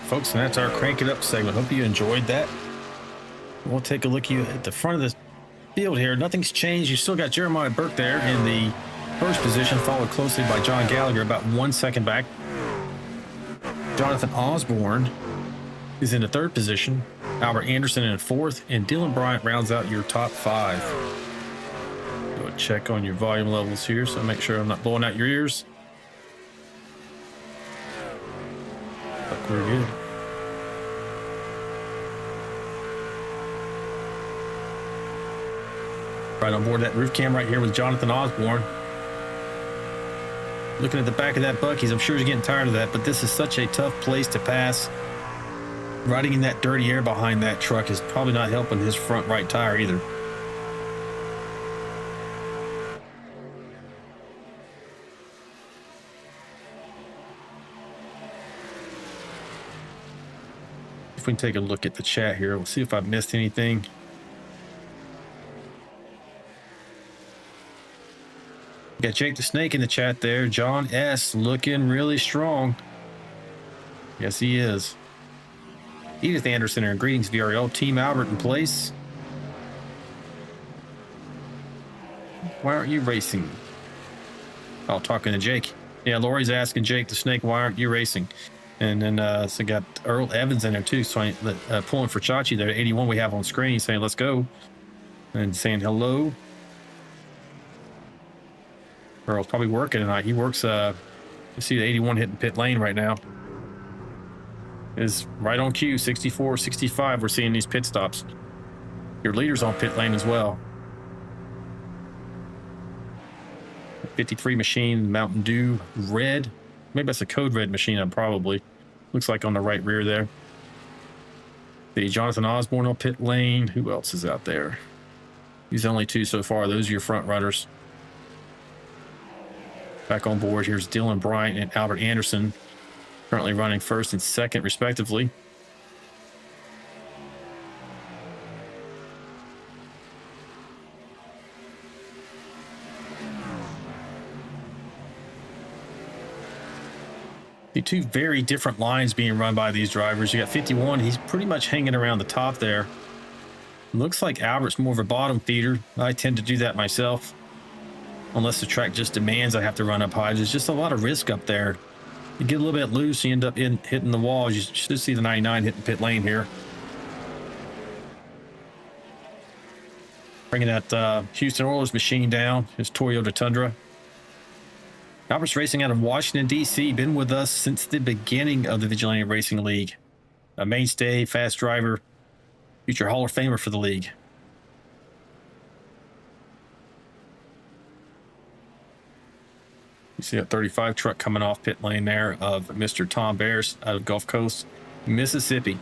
C: folks, and that's our Crank It Up segment. Hope you enjoyed that. We'll take a look at the front of the field here. Nothing's changed. You still got Jeremiah Burke there in the first position, followed closely by John Gallagher about 1 second back. Jonathan Osborne is in the third position. Albert Anderson in fourth, and Dylan Bryant rounds out your top five. Do a check on your volume levels here, so make sure I'm not blowing out your ears. Look, we're good. Right on board that roof cam right here with Jonathan Osborne. Looking at the back of that Buc-ee's, I'm sure he's getting tired of that, but this is such a tough place to pass. Riding in that dirty air behind that truck is probably not helping his front right tire either. If we can take a look at the chat here, we'll see if I've missed anything. Got Jake the Snake in the chat there. John S. looking really strong. Yes, he is. Edith Anderson here. Greetings, VRL. Team Albert in place. Why aren't you racing? Oh, talking to Jake. Yeah, Lori's asking Jake the Snake, why aren't you racing? And then so got Earl Evans in there too, so pulling for Chachi there. 81 we have on screen saying, let's go. And saying hello. Earl's probably working tonight. He works, you see the 81 hitting pit lane right now. Is right on cue, 64, 65. We're seeing these pit stops. Your leader's on pit lane as well. 53 machine, Mountain Dew red. Maybe that's a code red machine, probably. Looks like on the right rear there. The Jonathan Osborne on pit lane. Who else is out there? These only two so far. Those are your front runners. Back on board, here's Dylan Bryant and Albert Anderson, currently running first and second, respectively. The two very different lines being run by these drivers. You got 51, he's pretty much hanging around the top there. Looks like Albert's more of a bottom feeder. I tend to do that myself. Unless the track just demands I have to run up high. There's just a lot of risk up there. You get a little bit loose, you end up hitting the wall. You should see the 99 hitting pit lane here. Bringing that Houston Oilers machine down, his Toyota Tundra. Albert's racing out of Washington, D.C. Been with us since the beginning of the Vigilante Racing League. A mainstay, fast driver, future Hall of Famer for the league. You see a 35 truck coming off pit lane there of Mr. Tom Bears out of Gulf Coast, Mississippi.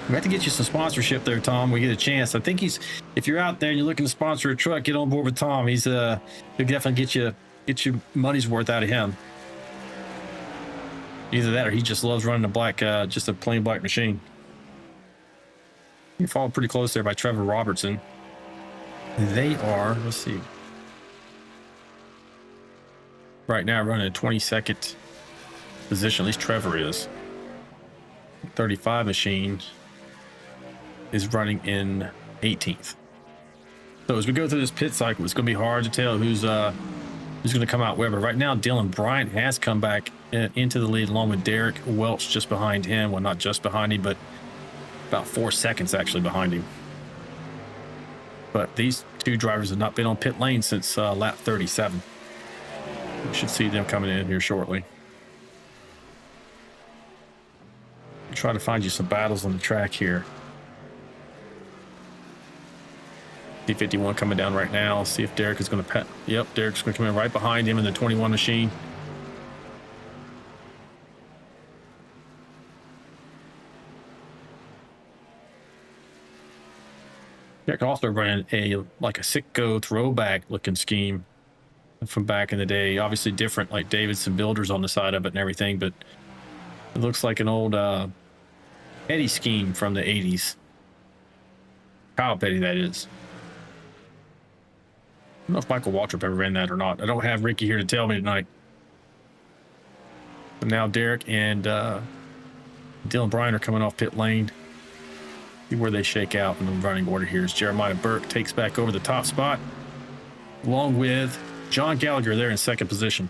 C: We have to get you some sponsorship there, Tom. We get a chance. I think if you're out there and you're looking to sponsor a truck, get on board with Tom. He'll definitely get you money's worth out of him. Either that or he just loves running just a plain black machine. You follow pretty close there by Trevor Robertson. They are, let's see. Right now running a 22nd position, at least Trevor is. 35 machine is running in 18th. So as we go through this pit cycle, it's going to be hard to tell who's going to come out where. But right now, Dylan Bryant has come back into the lead along with Derek Welch just behind him. Well, not just behind him, but about 4 seconds actually behind him. But these two drivers have not been on pit lane since lap 37. You should see them coming in here shortly. Try to find you some battles on the track here. D51 coming down right now. See if Derek is going to Yep, Derek's going to come in right behind him in the 21 machine. Derek also ran like a Sitco throwback looking scheme from back in the day. Obviously different, like Davidson builders on the side of it and everything, but it looks like an old Petty scheme from the 80s. Kyle Petty, that is. I don't know if Michael Waltrip ever ran that or not. I don't have Ricky here to tell me tonight. But now Derek and Dylan Bryan are coming off pit lane. See where they shake out in the running order here as Jeremiah Burke takes back over the top spot, along with John Gallagher there in second position.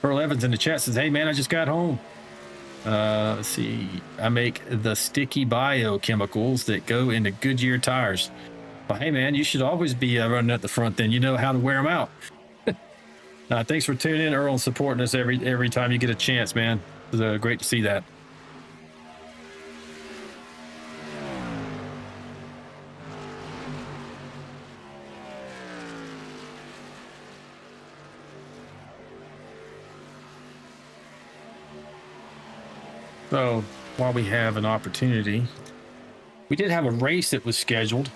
C: Earl Evans in the chat says, hey man, I just got home. Let's see. I make the sticky biochemicals that go into Goodyear tires. Well, hey man, you should always be running at the front then. You know how to wear them out. Thanks for tuning in, Earl, and supporting us every time you get a chance, man. It's great to see that. So while we have an opportunity, we did have a race that was scheduled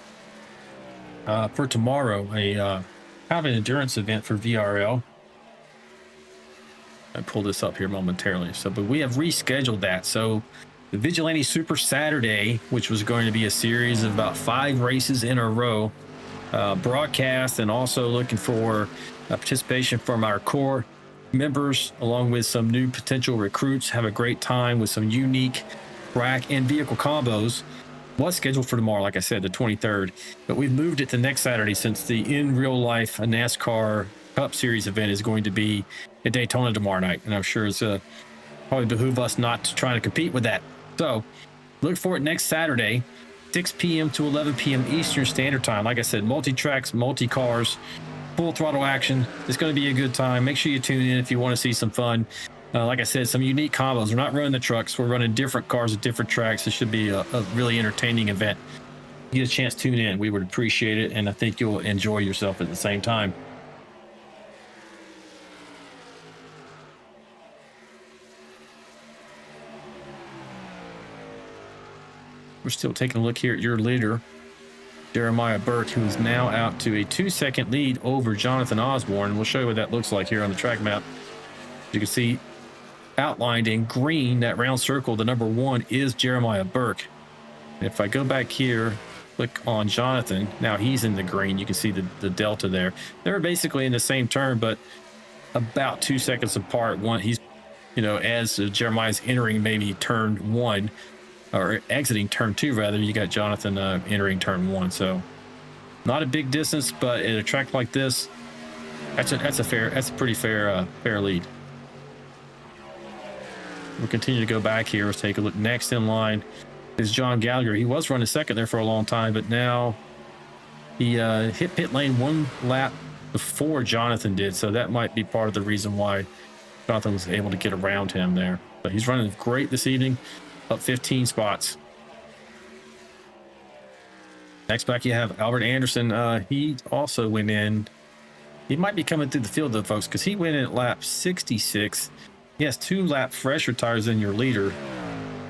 C: for tomorrow, a kind of an endurance event for VRL. I pull this up here momentarily. But we have rescheduled that. So the Vigilante Super Saturday, which was going to be a series of about 5 races in a row, broadcast, and also looking for participation from our core members, along with some new potential recruits. Have a great time with some unique track and vehicle combos. Was scheduled for tomorrow, like I said, the 23rd, but we've moved it to next Saturday since the in real life NASCAR Cup Series event is going to be at Daytona tomorrow night, and I'm sure it's probably behoove us not to try to compete with that. So look for it next Saturday, 6 p.m. to 11 p.m. Eastern Standard Time. Like I said, multi-tracks, multi-cars, full throttle action. It's going to be a good time. Make sure you tune in if you want to see some fun. Like I said, some unique combos. We're not running the trucks. We're running different cars at different tracks. It should be a really entertaining event. You get a chance to tune in. We would appreciate it, and I think you'll enjoy yourself at the same time. We're still taking a look here at your leader, Jeremiah Burke, who is now out to a 2-second lead over Jonathan Osborne. We'll show you what that looks like here on the track map. You can see outlined in green, that round circle, the number 1 is Jeremiah Burke. If I go back here, click on Jonathan, now he's in the green. You can see the delta there. They're basically in the same turn, but about 2 seconds apart. One, he's, as Jeremiah's entering maybe turn 1, or exiting turn 2 rather, you got Jonathan entering turn 1. So not a big distance, but at a track like this, that's a pretty fair lead. We'll continue to go back here. Let's take a look. Next in line is John Gallagher. He was running second there for a long time, but now he hit pit lane 1 lap before Jonathan did. So that might be part of the reason why Jonathan was able to get around him there. But he's running great this evening, up 15 spots. Next back you have Albert Anderson. He also went in. He might be coming through the field though, folks, because he went in at lap 66. He has 2 lap fresher tires than your leader,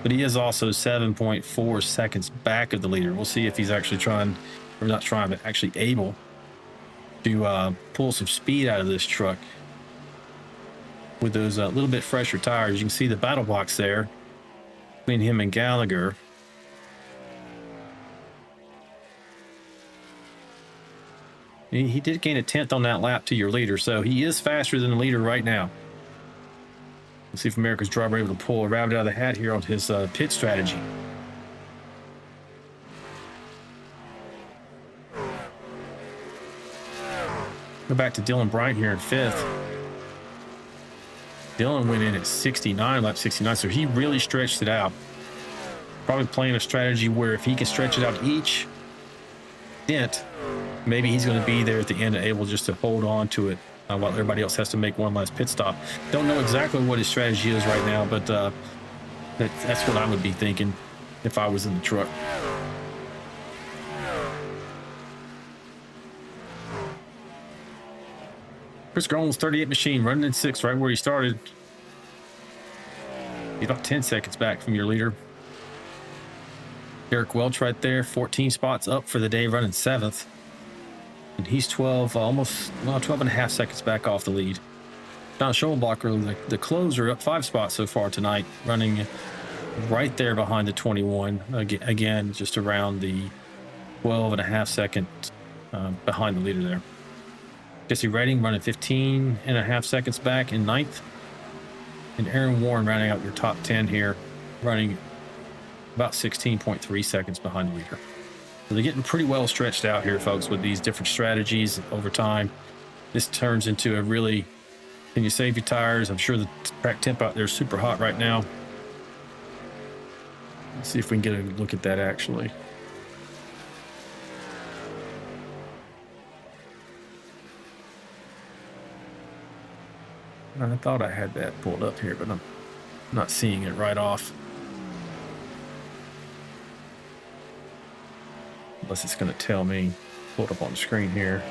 C: but he is also 7.4 seconds back of the leader. We'll see if he's actually actually able to pull some speed out of this truck with those little bit fresher tires. You can see the battle box there between him and Gallagher. He did gain a 10th on that lap to your leader, so he is faster than the leader right now. Let's see if America's driver able to pull a rabbit out of the hat here on his pit strategy. Go back to Dylan Bryant here in 5th. Dylan went in at 69, lap 69, so he really stretched it out. Probably playing a strategy where if he can stretch it out each dent, maybe he's going to be there at the end and able just to hold on to it while everybody else has to make one last pit stop. Don't know exactly what his strategy is right now, but that's what I would be thinking if I was in the truck. Chris Groen's 38 machine running in 6th, right where he started. He's about 10 seconds back from your leader. Eric Welch right there, 14 spots up for the day, running 7th. And he's 12 and a half seconds back off the lead. John Schoenblacher, the closer, up 5 spots so far tonight, running right there behind the 21. Again, just around the 12 and a half second behind the leader there. Jesse Redding running 15.5 seconds back in 9th. And Aaron Warren rounding out your top 10 here, running about 16.3 seconds behind the leader. So they're getting pretty well stretched out here, folks, with these different strategies over time. This turns into a really, can you save your tires? I'm sure the track temp out there is super hot right now. Let's see if we can get a look at that actually. I thought I had that pulled up here, but I'm not seeing it right off. Unless it's going to tell me. Pull it up on the screen here.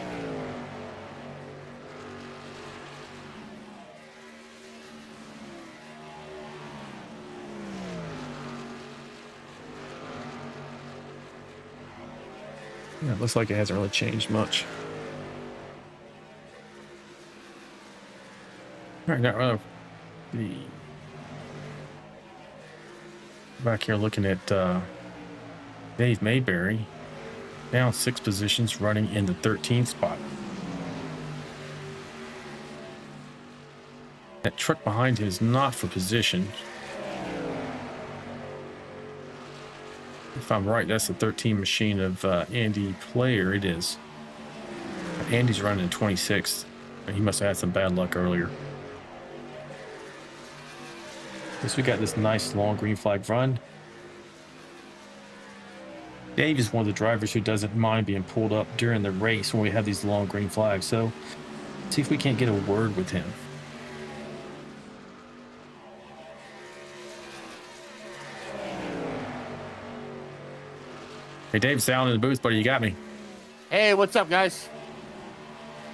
C: Yeah, it looks like it hasn't really changed much. All right, now the back here looking at Dave Mayberry, down 6 positions, running in the 13th spot. That truck behind him is not for position. If I'm right, that's the 13 machine of Andy Player. It is. Andy's running in 26th. He must have had some bad luck earlier. So we got this nice long green flag run. Dave is one of the drivers who doesn't mind being pulled up during the race when we have these long green flags. So let's see if we can't get a word with him. Hey, Dave, it's Alan in the booth, buddy. You got me.
F: Hey, what's up, guys?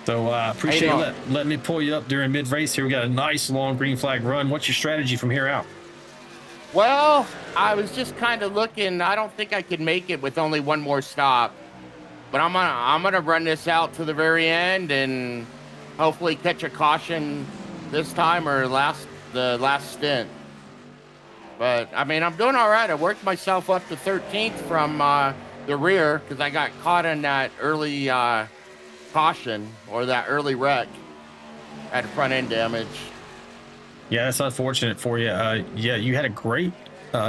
C: So appreciate you letting me pull you up during mid-race here. We got a nice long green flag run. What's your strategy from here out?
F: Well, I was just kind of looking. I don't think I could make it with only one more stop, but I'm gonna run this out to the very end and hopefully catch a caution this time or the last stint. But I mean, I'm doing all right. I worked myself up to 13th from the rear because I got caught in that early caution or that early wreck at front end damage.
C: Yeah, that's unfortunate for you. Yeah, you had a great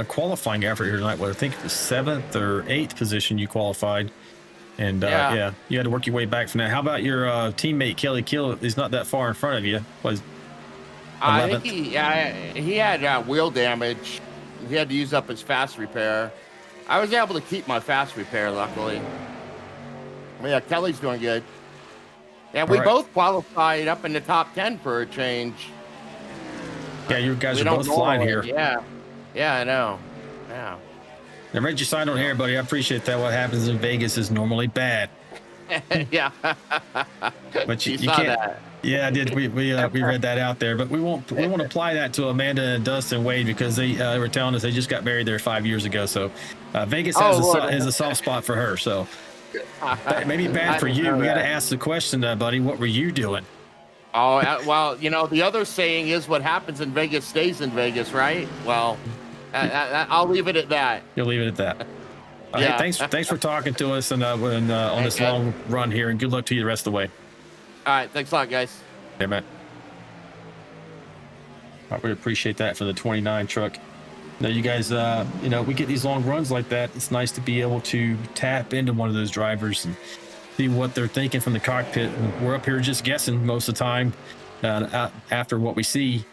C: qualifying effort here tonight. Well, I think it was 7th or 8th position you qualified. And yeah, you had to work your way back from that. How about your teammate, Kelly Kill? He's not that far in front of you. Was
F: I think he had wheel damage. He had to use up his fast repair. I was able to keep my fast repair, luckily. Yeah, Kelly's doing good. Yeah, we both qualified up in the top 10 for a change.
C: Yeah, you guys are both flying here.
F: Yeah, I know. Yeah.
C: I read your sign on here, buddy. I appreciate that. What happens in Vegas is normally bad.
F: Yeah.
C: But you
F: saw
C: can't.
F: That.
C: Yeah, I did. We read that out there, but we won't apply that to Amanda and Dustin Wade because they were telling us they just got married there 5 years ago. So Vegas has a soft spot for her. So maybe bad for you. We got to ask the question, buddy. What were you doing?
F: Oh, well, you know, the other saying is what happens in Vegas stays in Vegas, right? Well, I'll leave it at that.
C: You'll leave it at that.
F: Yeah.
C: Hey, thanks for talking to us and on this long run here, and good luck to you the rest of the way.
F: All right, thanks a lot, guys.
C: Hey, man. I really appreciate that for the 29 truck. Now, you guys, we get these long runs like that. It's nice to be able to tap into one of those drivers and see what they're thinking from the cockpit. We're up here just guessing most of the time. After what we see,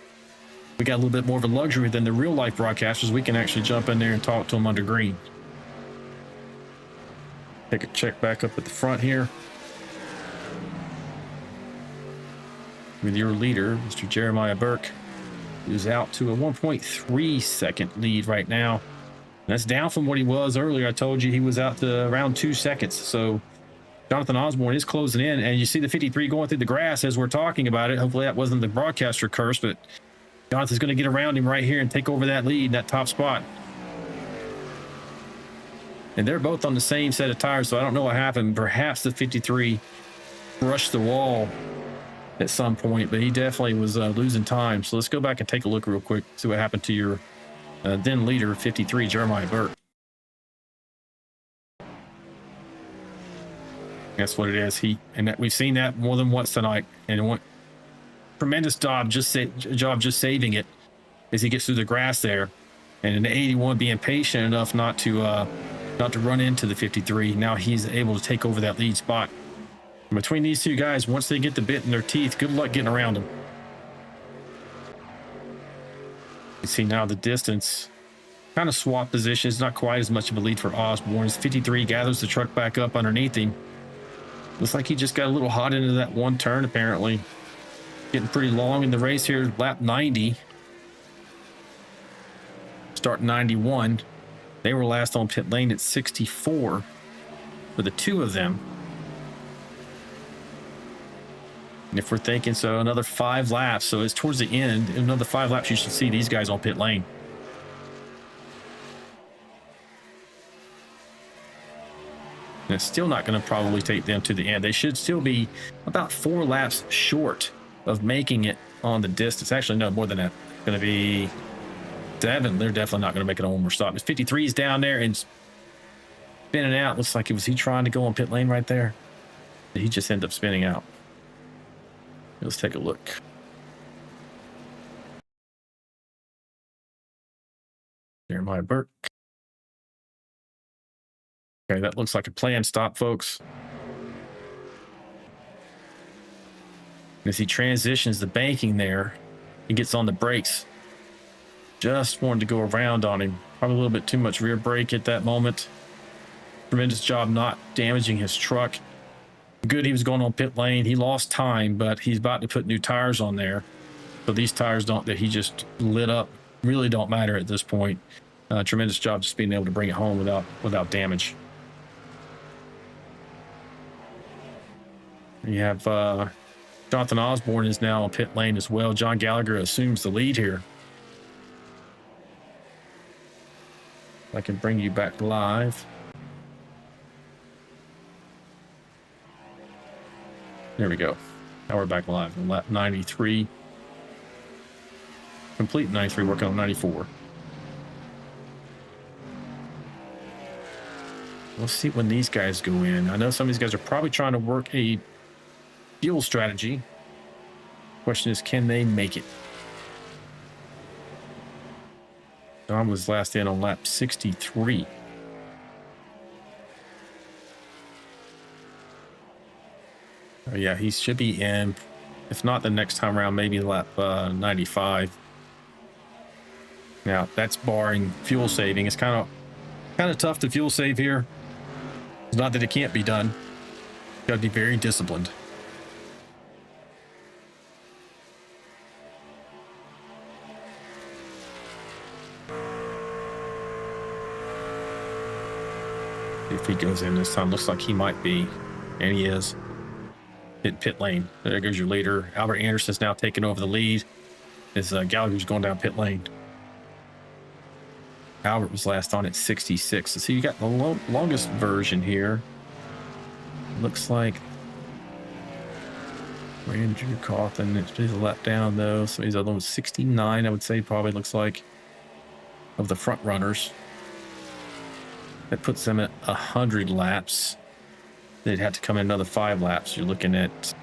C: we got a little bit more of a luxury than the real life broadcasters. We can actually jump in there and talk to them under green. Take a check back up at the front here with your leader, Mr. Jeremiah Burke, who's out to a 1.3 second lead right now. That's down from what he was earlier. I told you he was out to around 2 seconds. So Jonathan Osborne is closing in, and you see the 53 going through the grass as we're talking about it. Hopefully that wasn't the broadcaster curse, but Jonathan's going to get around him right here and take over that lead, that top spot. And they're both on the same set of tires, so I don't know what happened. Perhaps the 53 brushed the wall at some point, but he definitely was losing time. So let's go back and take a look real quick, see what happened to your then leader, 53, Jeremiah Burke. That's what it is. We've seen that more than once tonight, and it went tremendous job just saving it as he gets through the grass there, and in the 81 being patient enough not to run into the 53. Now he's able to take over that lead spot. And between these two guys, once they get the bit in their teeth, good luck getting around them. You see now the distance kind of swap positions, not quite as much of a lead for Osborne. As 53 gathers the truck back up underneath him. Looks like he just got a little hot into that one turn, apparently. Getting pretty long in the race here, lap 90. Start 91. They were last on pit lane at 64 for the two of them. And if we're thinking, so another 5 laps, so it's towards the end, another 5 laps, you should see these guys on pit lane. And it's still not going to probably take them to the end. They should still be about 4 laps short of making it on the distance. Actually, no, more than that. It's going to be 7. They're definitely not going to make it on one more stop. 53 is down there and spinning out. Looks like was he trying to go on pit lane right there? Did he just end up spinning out? Let's take a look. Jeremiah Burke. Okay, that looks like a planned stop, folks. As he transitions the banking there, he gets on the brakes. Just wanted to go around on him. Probably a little bit too much rear brake at that moment. Tremendous job not damaging his truck. Good, he was going on pit lane. He lost time, but he's about to put new tires on there. So these tires that he just lit up really don't matter at this point. Tremendous job just being able to bring it home without damage. You have Jonathan Osborne is now on pit lane as well. John Gallagher assumes the lead here. I can bring you back live. There we go. Now we're back live on lap 93. Complete 93, working on 94. We'll see when these guys go in. I know some of these guys are probably trying to work a fuel strategy. Question is, can they make it? Don was last in on lap 63. Oh, yeah, he should be in. If not the next time around, maybe lap 95. Now, that's barring fuel saving. It's kind of tough to fuel save here. It's not that it can't be done. You got to be very disciplined. If he goes in this time, looks like he might be, and he is. Hit pit lane. There goes your leader. Albert Anderson's now taking over the lead as Gallagher's going down pit lane. Albert was last on at 66. So you got the longest version here. Looks like Andrew Cawthon. It's a lap down though. So he's other one was 69, I would say, probably looks like, of the front runners. That puts them at 100 laps. They'd have to come in another 5 laps. You're looking at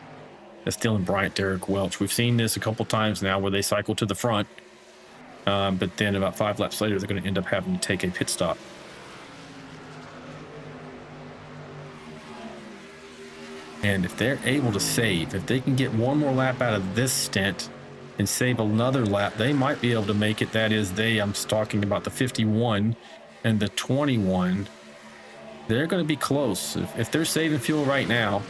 C: Dylan Bryant, Derek Welch. We've seen this a couple times now where they cycle to the front, but then about 5 laps later, they're going to end up having to take a pit stop. And if they're able to save, if they can get one more lap out of this stint and save another lap, they might be able to make it. That is, I'm talking about the 51 and the 21. They're going to be close. If they're saving fuel right now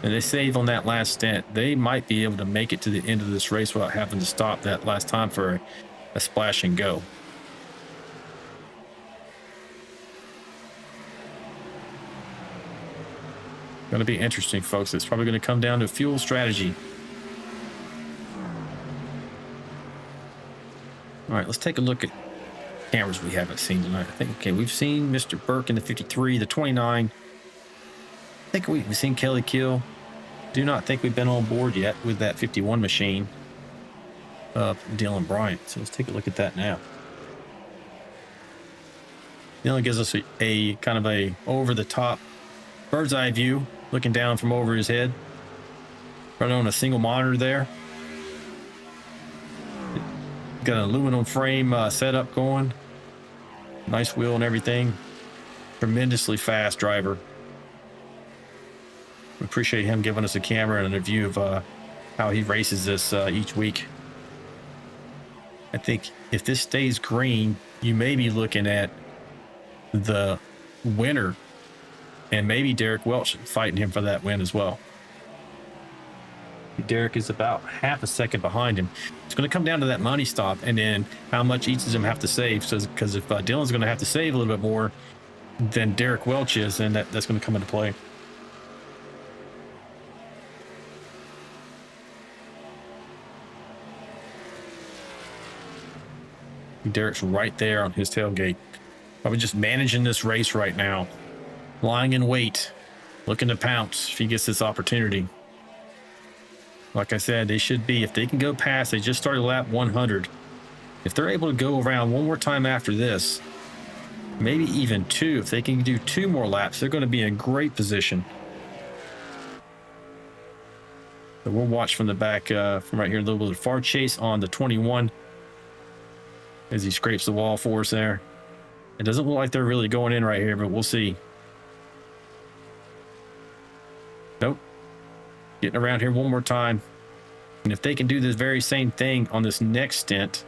C: and they save on that last stint, they might be able to make it to the end of this race without having to stop that last time for a splash and go. Going to be interesting, folks. It's probably going to come down to fuel strategy. All right, let's take a look at cameras we haven't seen tonight. I think, okay, we've seen Mr. Burke in the 53, the 29. I think we've seen Kelly Kill. Do not think we've been on board yet with that 51 machine of Dylan Bryant. So let's take a look at that now. Dylan gives us a kind of a over-the-top bird's eye view looking down from over his head. Running on a single monitor there. Got an aluminum frame setup going. Nice wheel and everything. Tremendously fast driver. We appreciate him giving us a camera and a view of how he races this each week. I think if this stays green, you may be looking at the winner and maybe Derek Welch fighting him for that win as well. Derek is about half a second behind him. It's going to come down to that money stop and then how much each of them have to save. So, because if Dylan's going to have to save a little bit more than Derek Welch is, then that's going to come into play. Derek's right there on his tailgate. Probably just managing this race right now. Lying in wait. Looking to pounce if he gets this opportunity. Like I said, they should be, if they can go past, they just started lap 100. If they're able to go around one more time after this, maybe even two, if they can do 2 more laps, they're going to be in great position. So we'll watch from the back, from right here, a little bit of far chase on the 21 as he scrapes the wall for us there. It doesn't look like they're really going in right here, but we'll see. Nope. Getting around here one more time. And if they can do this very same thing on this next stint,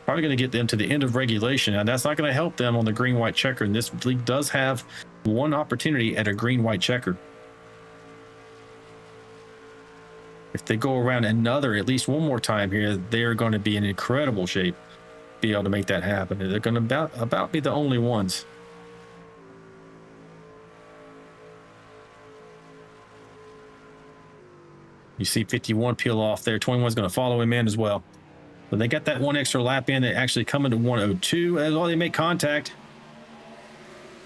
C: probably going to get them to the end of regulation. And that's not going to help them on the green-white checker. And this league does have one opportunity at a green-white checker. If they go around another, at least one more time here, they're going to be in incredible shape to be able to make that happen. They're going to about be the only ones. You see 51 peel off there. 21 is going to follow him in as well. But they got that one extra lap in. They actually come into 102 as well. They make contact.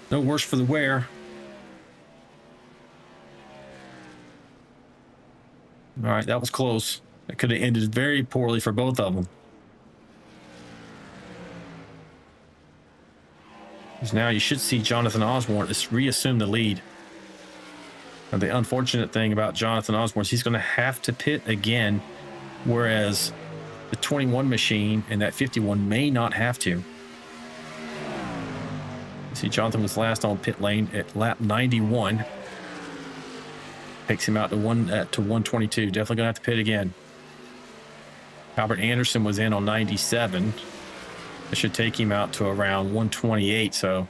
C: No worse for the wear. All right, that was close. It could have ended very poorly for both of them. Because now you should see Jonathan Osborne reassume the lead. Now, the unfortunate thing about Jonathan Osborne is he's going to have to pit again, whereas the 21 machine and that 51 may not have to. You see, Jonathan was last on pit lane at lap 91. Takes him out to 122. Definitely going to have to pit again. Albert Anderson was in on 97. It should take him out to around 128. So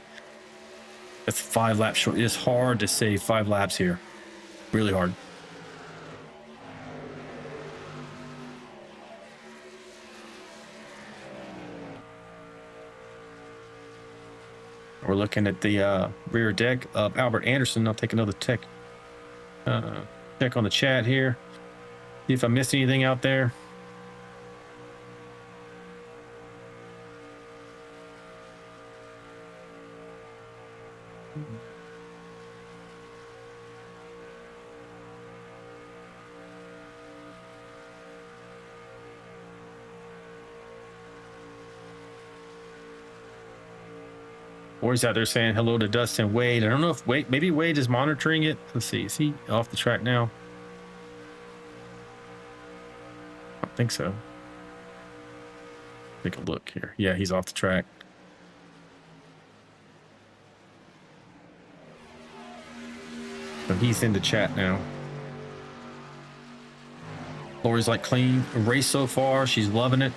C: that's 5 laps short. It's hard to save 5 laps here. Really hard. We're looking at the rear deck of Albert Anderson. I'll take another check on the chat here. See if I missed anything out there. Boys out there saying hello to Dustin Wade. I don't know if maybe Wade is monitoring it. Let's see. Is he off the track now? I don't think so. Take a look here. Yeah, he's off the track. So he's in the chat now. Lori's like, clean race so far. She's loving it.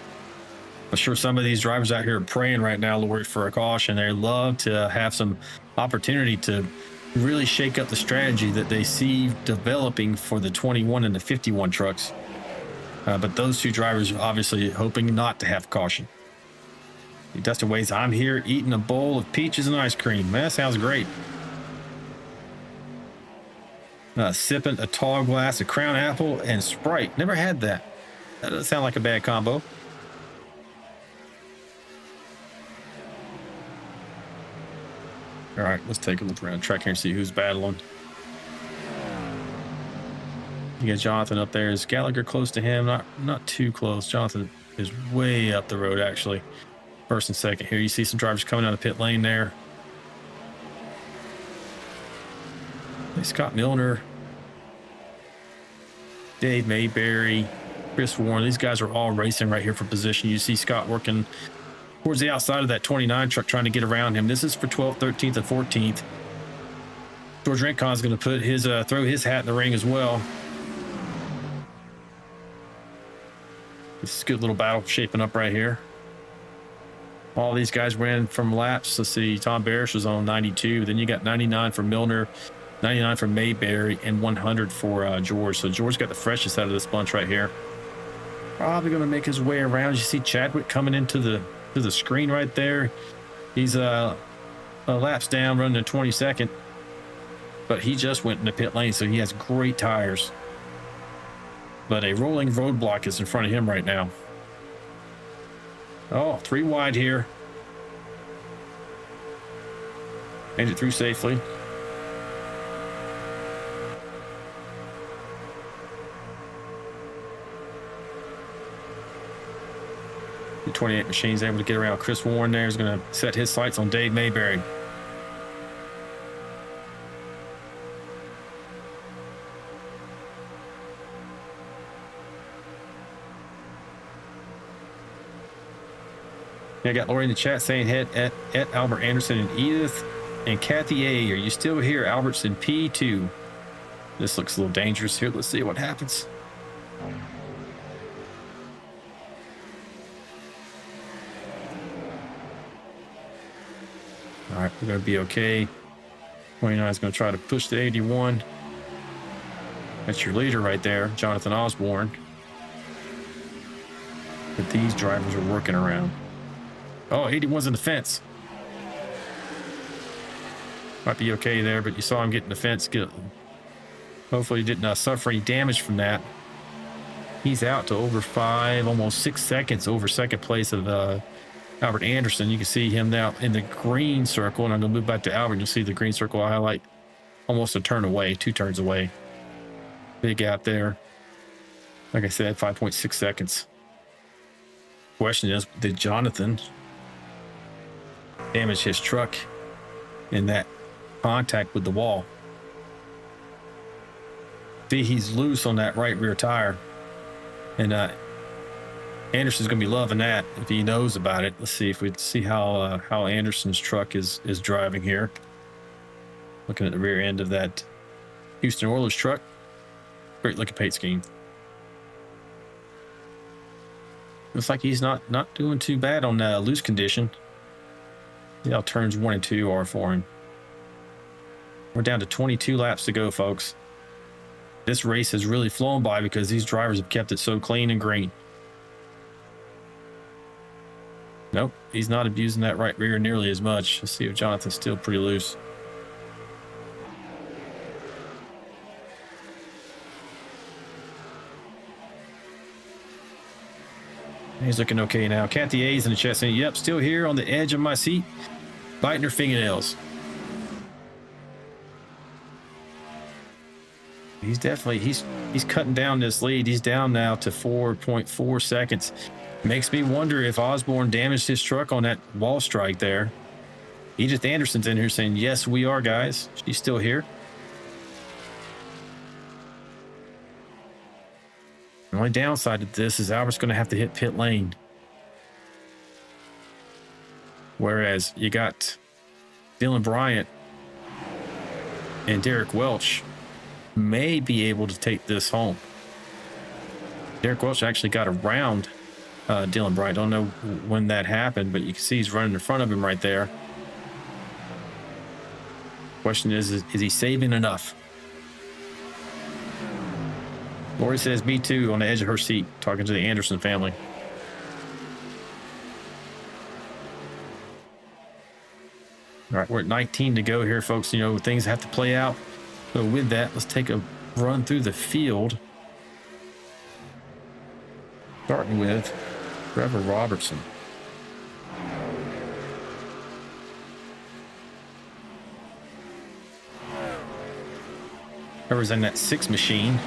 C: I'm sure some of these drivers out here are praying right now, Lori, for a caution. They love to have some opportunity to really shake up the strategy that they see developing for the 21 and the 51 trucks. But those 2 drivers are obviously hoping not to have caution. Dustin Wade's, I'm here eating a bowl of peaches and ice cream. Man, that sounds great. Sipping a tall glass of Crown Apple and Sprite. Never had that. That doesn't sound like a bad combo. All right, let's take a look around the track here and see who's battling. You got Jonathan up there. Is Gallagher close to him? Not too close. Jonathan is way up the road, actually. First and second here. You see some drivers coming out of pit lane there. Scott Milner, Dave Mayberry, Chris Warren. These guys are all racing right here for position. You see Scott working towards the outside of that 29 truck, trying to get around him. This is for 12th, 13th, and 14th. George Rincon's going to put his throw his hat in the ring as well. This is a good little battle shaping up right here. All these guys ran from laps. Let's see, Tom Barish was on 92. Then you got 99 for Milner, 99 for Mayberry, and 100 for George. So George got the freshest out of this bunch right here. Probably going to make his way around. You see Chadwick coming into the screen right there. He's laps down, running in 22nd. But he just went in the pit lane, so he has great tires. But a rolling roadblock is in front of him right now. Oh, 3 wide here. Made it through safely. The 28 machine's able to get around. Chris Warren there is going to set his sights on Dave Mayberry. I got Lori in the chat saying head at Albert Anderson and Edith and Kathy A. Are you still here? Albert's in P2. This looks a little dangerous here. Let's see what happens. All right, we're going to be okay. 29 is going to try to push the 81. That's your leader right there, Jonathan Osborne. But these drivers are working around. Oh, 81's in the fence. Might be okay there, but you saw him get in the fence. Hopefully he didn't suffer any damage from that. He's out to over 5, almost 6 seconds over second place of Albert Anderson. You can see him now in the green circle, and I'm going to move back to Albert. You'll see the green circle I highlight almost a turn away, 2 turns away. Big gap there. Like I said, 5.6 seconds. Question is, did Jonathan damage his truck in that contact with the wall? See, he's loose on that right rear tire, and Anderson's gonna be loving that if he knows about it. Let's see if we see how Anderson's truck is driving here. Looking at the rear end of that Houston Oilers truck. Great looking paint scheme. Looks like he's not doing too bad on loose condition. See how turns 1 and 2 are for him. We're down to 22 laps to go, folks. This race has really flown by because these drivers have kept it so clean and green. Nope, he's not abusing that right rear nearly as much. Let's see if Jonathan's still pretty loose. He's looking okay now. Kathy A's in the chat saying, yep, still here on the edge of my seat, biting her fingernails. He's definitely, he's cutting down this lead. He's down now to 4.4 seconds. Makes me wonder if Osborne damaged his truck on that wall strike there. Edith Anderson's in here saying, yes, we are, guys. She's still here. The only downside to this is Albert's going to have to hit pit lane. Whereas you got Dylan Bryant and Derek Welch may be able to take this home. Derek Welch actually got around Dylan Bryant. Don't know when that happened, but you can see he's running in front of him right there. Question is he saving enough? Lori says me too on the edge of her seat, talking to the Anderson family. All right, we're at 19 to go here, folks. You know, things have to play out. So with that, let's take a run through the field. Starting with Trevor Robertson. Trevor's in that 6 machine.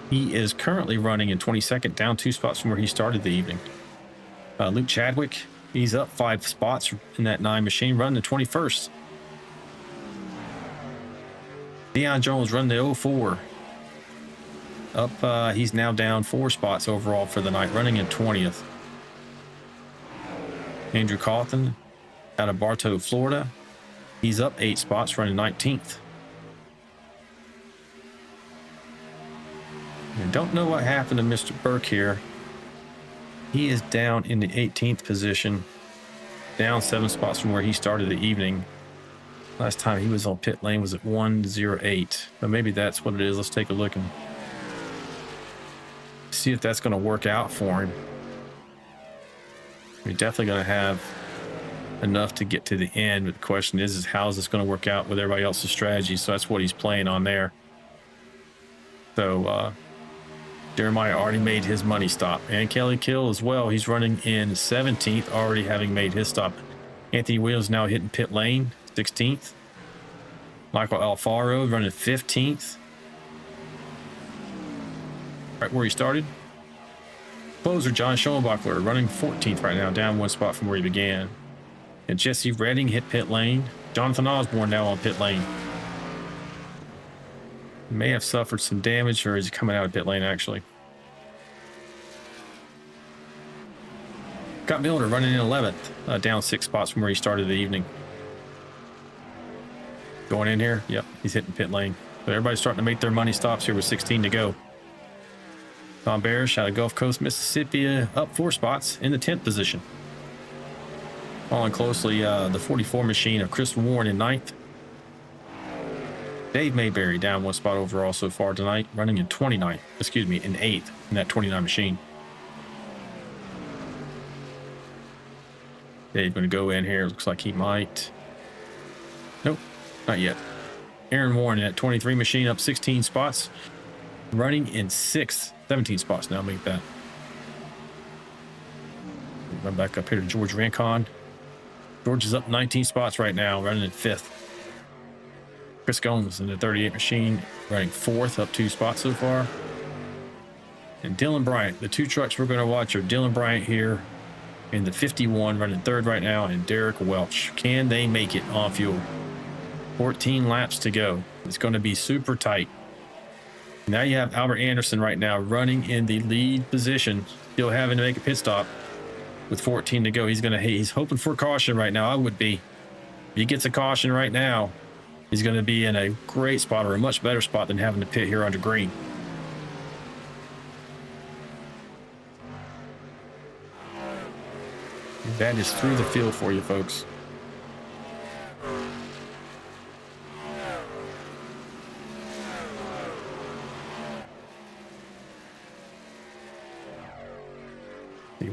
C: He is currently running in 22nd, down 2 spots from where he started the evening. Luke Chadwick, he's up 5 spots in that 9 machine, running the 21st. Deion Jones running the 04. Up, he's now down 4 spots overall for the night, running in 20th. Andrew Cawthon out of Bartow, Florida. He's up 8 spots, running 19th. I don't know what happened to Mr. Burke here. He is down in the 18th position, down 7 spots from where he started the evening. Last time he was on pit lane was at 108, but maybe that's what it is. Let's take a look and see if that's going to work out for him. We're definitely going to have enough to get to the end, but the question is how is this going to work out with everybody else's strategy? So that's what he's playing on there. So Jeremiah already made his money stop, and Kelly Kill as well. He's running in 17th, already having made his stop. Anthony Williams now hitting pit lane, 16th. Michael Alfaro running 15th, right where he started. Closer John Schoenbachler running 14th right now, down 1 spot from where he began. And Jesse Redding hit pit lane. Jonathan Osborne now on pit lane. He may have suffered some damage, or is he coming out of pit lane actually? Scott Milner running in 11th, down 6 spots from where he started the evening. Going in here, yep, he's hitting pit lane. So everybody's starting to make their money stops here with 16 to go. Tom Barish out of Gulf Coast, Mississippi, up 4 spots in the 10th position. Following closely, the 44 machine of Chris Warren in 9th. Dave Mayberry down 1 spot overall so far tonight, running in 29th, excuse me, in 8th in that 29 machine. Dave's going to go in here. Looks like he might. Nope, not yet. Aaron Warren at 23 machine, up 16 spots, running in 6th, 17 spots now. Make that. Run back up here to George Rancon. George is up 19 spots right now, running in 5th. Chris Gomes in the 38 machine, running 4th, up 2 spots so far. And Dylan Bryant, the 2 trucks we're going to watch are Dylan Bryant here in the 51, running 3rd right now, and Derek Welch. Can they make it on fuel? 14 laps to go. It's going to be super tight. Now you have Albert Anderson right now running in the lead position, still having to make a pit stop with 14 to go. He's hoping for caution right now. I would be. If he gets a caution right now, he's going to be in a great spot, or a much better spot than having to pit here under green. That is through the field for you, folks.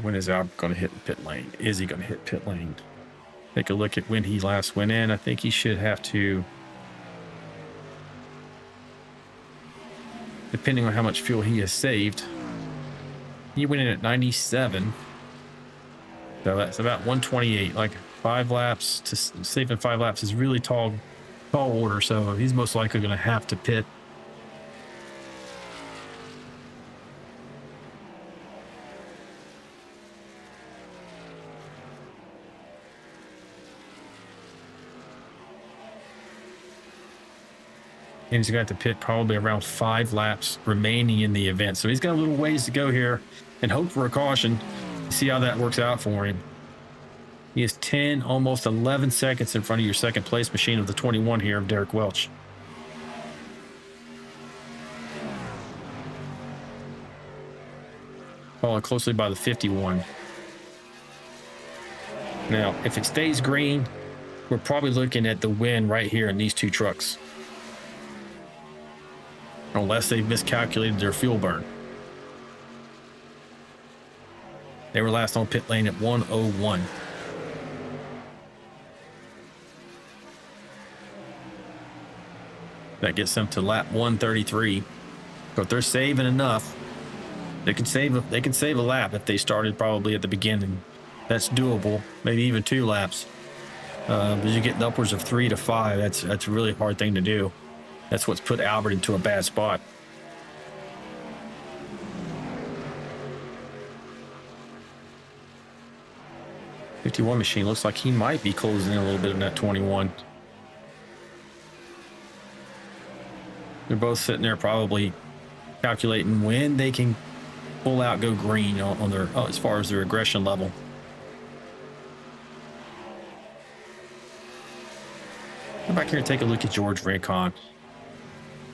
C: When is Albert going to hit pit lane? Is he going to hit pit lane? Take a look at when he last went in. I think he should have to, depending on how much fuel he has saved. He went in at 97. So that's about 128. Like 5 laps to saving 5 laps is really tall order. So he's most likely going to have to pit. And he's going to have to pit probably around 5 laps remaining in the event. So he's got a little ways to go here and hope for a caution. See how that works out for him. He is 10, almost 11 seconds in front of your second place machine of the 21 here of Derek Welch. Followed closely by the 51. Now, if it stays green, we're probably looking at the win right here in these 2 trucks. Unless they've miscalculated their fuel burn. They were last on pit lane at 101. That gets them to lap 133. But if they're saving enough, they can save a lap if they started probably at the beginning. That's doable. Maybe even 2 laps. But you get upwards of 3 to 5. That's a really hard thing to do. That's what's put Albert into a bad spot. '51 machine looks like he might be closing in a little bit in that 21. They're both sitting there probably calculating when they can pull out, go green on their as far as their aggression level. Come back here and take a look at George Rincon.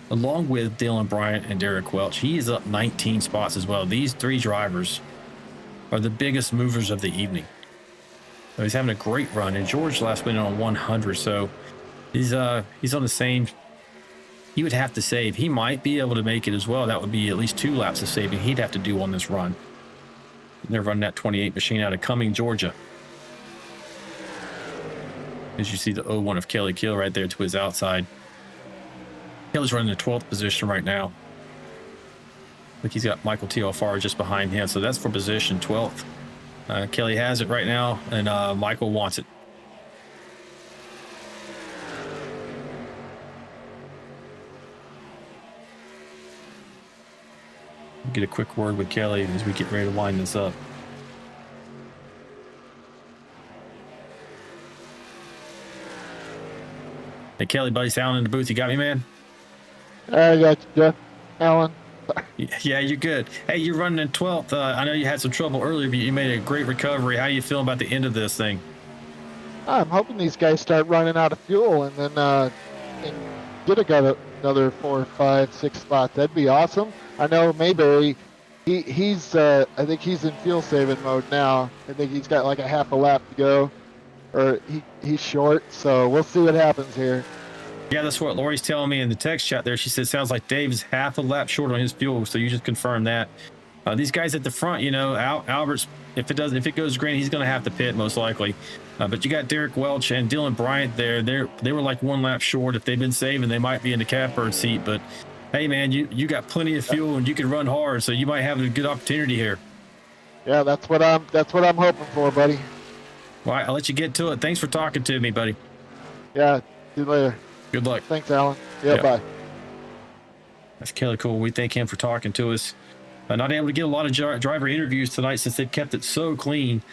C: Along with Dylan Bryant and Derek Welch, he is up 19 spots as well. These three drivers are the biggest movers of the evening. So he's having a great run, and George last went on 100, so he's on the same. He would have to save. He might be able to make it as well. That would be at least 2 laps of saving he'd have to do on this run. And they're running that 28 machine out of Cumming, Georgia. As you see the 01 of Kelly Kill right there to his outside. Kelly's running the 12th position right now. Look, he's got Michael Teofaro just behind him, so that's for position 12th. Kelly has it right now, and Michael wants it. Get a quick word with Kelly as we get ready to line this up. Hey, Kelly, buddy, Alan in the booth. You got me, man?
G: I got you, Jeff. Alan.
C: Yeah, you're good. Hey, you're running in 12th. I know you had some trouble earlier, but you made a great recovery. How you feeling about the end of this thing?
G: I'm hoping these guys start running out of fuel and then and get another 4, 5, 6 spots. That'd be awesome. I know Mayberry, he's I think he's in fuel saving mode now. I think he's got like a half a lap to go, or he's short. So we'll see what happens here.
C: Yeah, that's what Lori's telling me in the text chat there. She said, sounds like Dave is half a lap short on his fuel. So you just confirmed that. These guys at the front, you know, Albert's, if it goes green, he's going to have to pit most likely. But you got Derek Welch and Dylan Bryant there. They were like 1 lap short. If they've been saving, they might be in the catbird seat. But hey, man, you got plenty of fuel and you can run hard. So you might have a good opportunity here.
G: Yeah, that's what I'm hoping for, buddy.
C: All right, I'll let you get to it. Thanks for talking to me, buddy.
G: Yeah, see you later.
C: Good luck.
G: Thanks, Alan. Yeah, bye.
C: That's Kelly Cool. We thank him for talking to us. Not able to get a lot of driver interviews tonight since they've kept it so clean.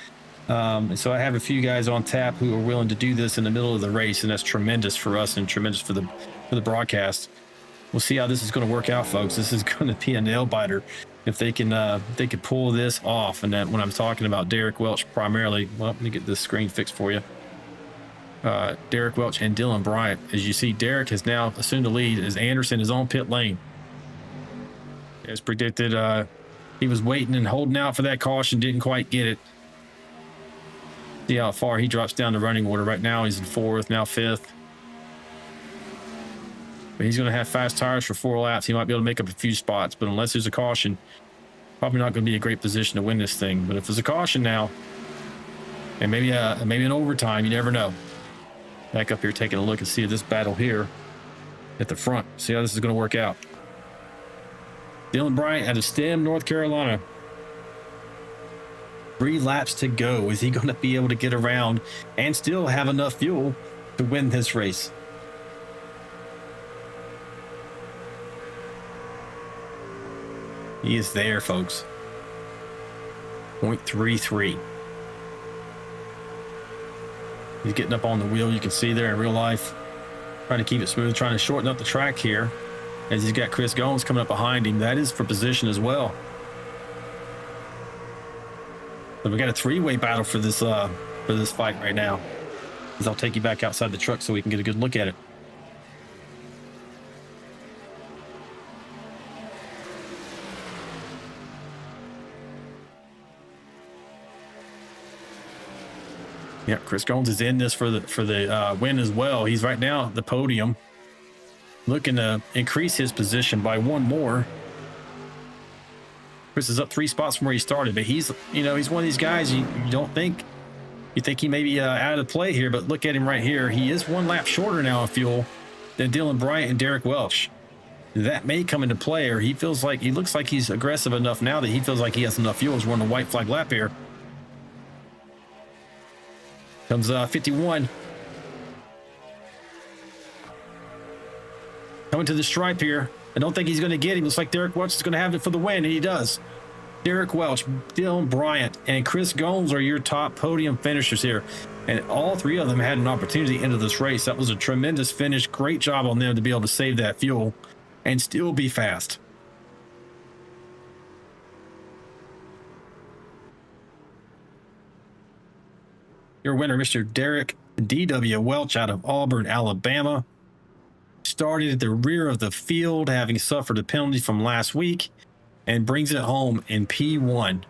C: So I have a few guys on tap who are willing to do this in the middle of the race, and that's tremendous for us and tremendous for the broadcast. We'll see how this is going to work out, folks. This is going to be a nail biter if they can pull this off. And that when I'm talking about Derek Welch primarily, well, let me get this screen fixed for you. Derek Welch and Dylan Bryant. As you see, Derek has now assumed the lead as Anderson is on pit lane. As predicted, he was waiting and holding out for that caution, didn't quite get it. See how far he drops down the running order. Right now he's in 4th, now 5th. But he's going to have fast tires for 4 laps. He might be able to make up a few spots, but unless there's a caution, probably not going to be a great position to win this thing. But if there's a caution now, and maybe an overtime, you never know. Back up here taking a look and see this battle here at the front. See how this is going to work out. Dylan Bryant out of Stem, North Carolina. 3 laps to go. Is he going to be able to get around and still have enough fuel to win this race? He is there, folks. 0.33. He's getting up on the wheel. You can see there in real life. Trying to keep it smooth, trying to shorten up the track here. As he's got Chris Gomes coming up behind him. That is for position as well. So we got a 3-way battle for this fight right now. As I'll take you back outside the truck so we can get a good look at it. Yeah, Chris Gomes is in this for the win as well. He's right now at the podium, looking to increase his position by 1 more. Chris is up 3 spots from where he started, but he's one of these guys you think he may be out of play here, but look at him right here. He is 1 lap shorter now in fuel than Dylan Bryant and Derek Welch. That may come into play, or he looks like he's aggressive enough now that he feels like he has enough fuel to run a white flag lap here. Comes 51. Coming to the stripe here. I don't think he's going to get him. Looks like Derek Welch is going to have it for the win, and he does. Derek Welch, Dylan Bryant, and Chris Gomes are your top podium finishers here. And all 3 of them had an opportunity into this race. That was a tremendous finish. Great job on them to be able to save that fuel. and still be fast. Your winner, Mr. Derek D.W. Welch out of Auburn, Alabama. Started at the rear of the field, having suffered a penalty from last week, and brings it home in P1.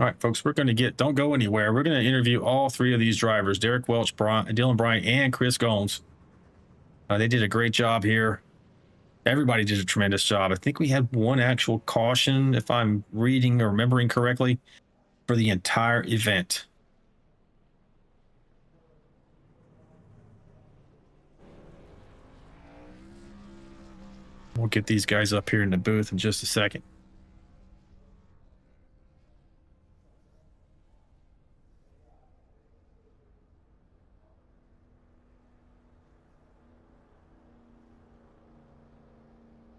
C: All right, folks, we're going to don't go anywhere. We're going to interview all three of these drivers, Derek Welch, Dylan Bryant, and Chris Gomes. They did a great job here. Everybody did a tremendous job. I think we had one actual caution, if I'm reading or remembering correctly, for the entire event. We'll get these guys up here in the booth in just a second.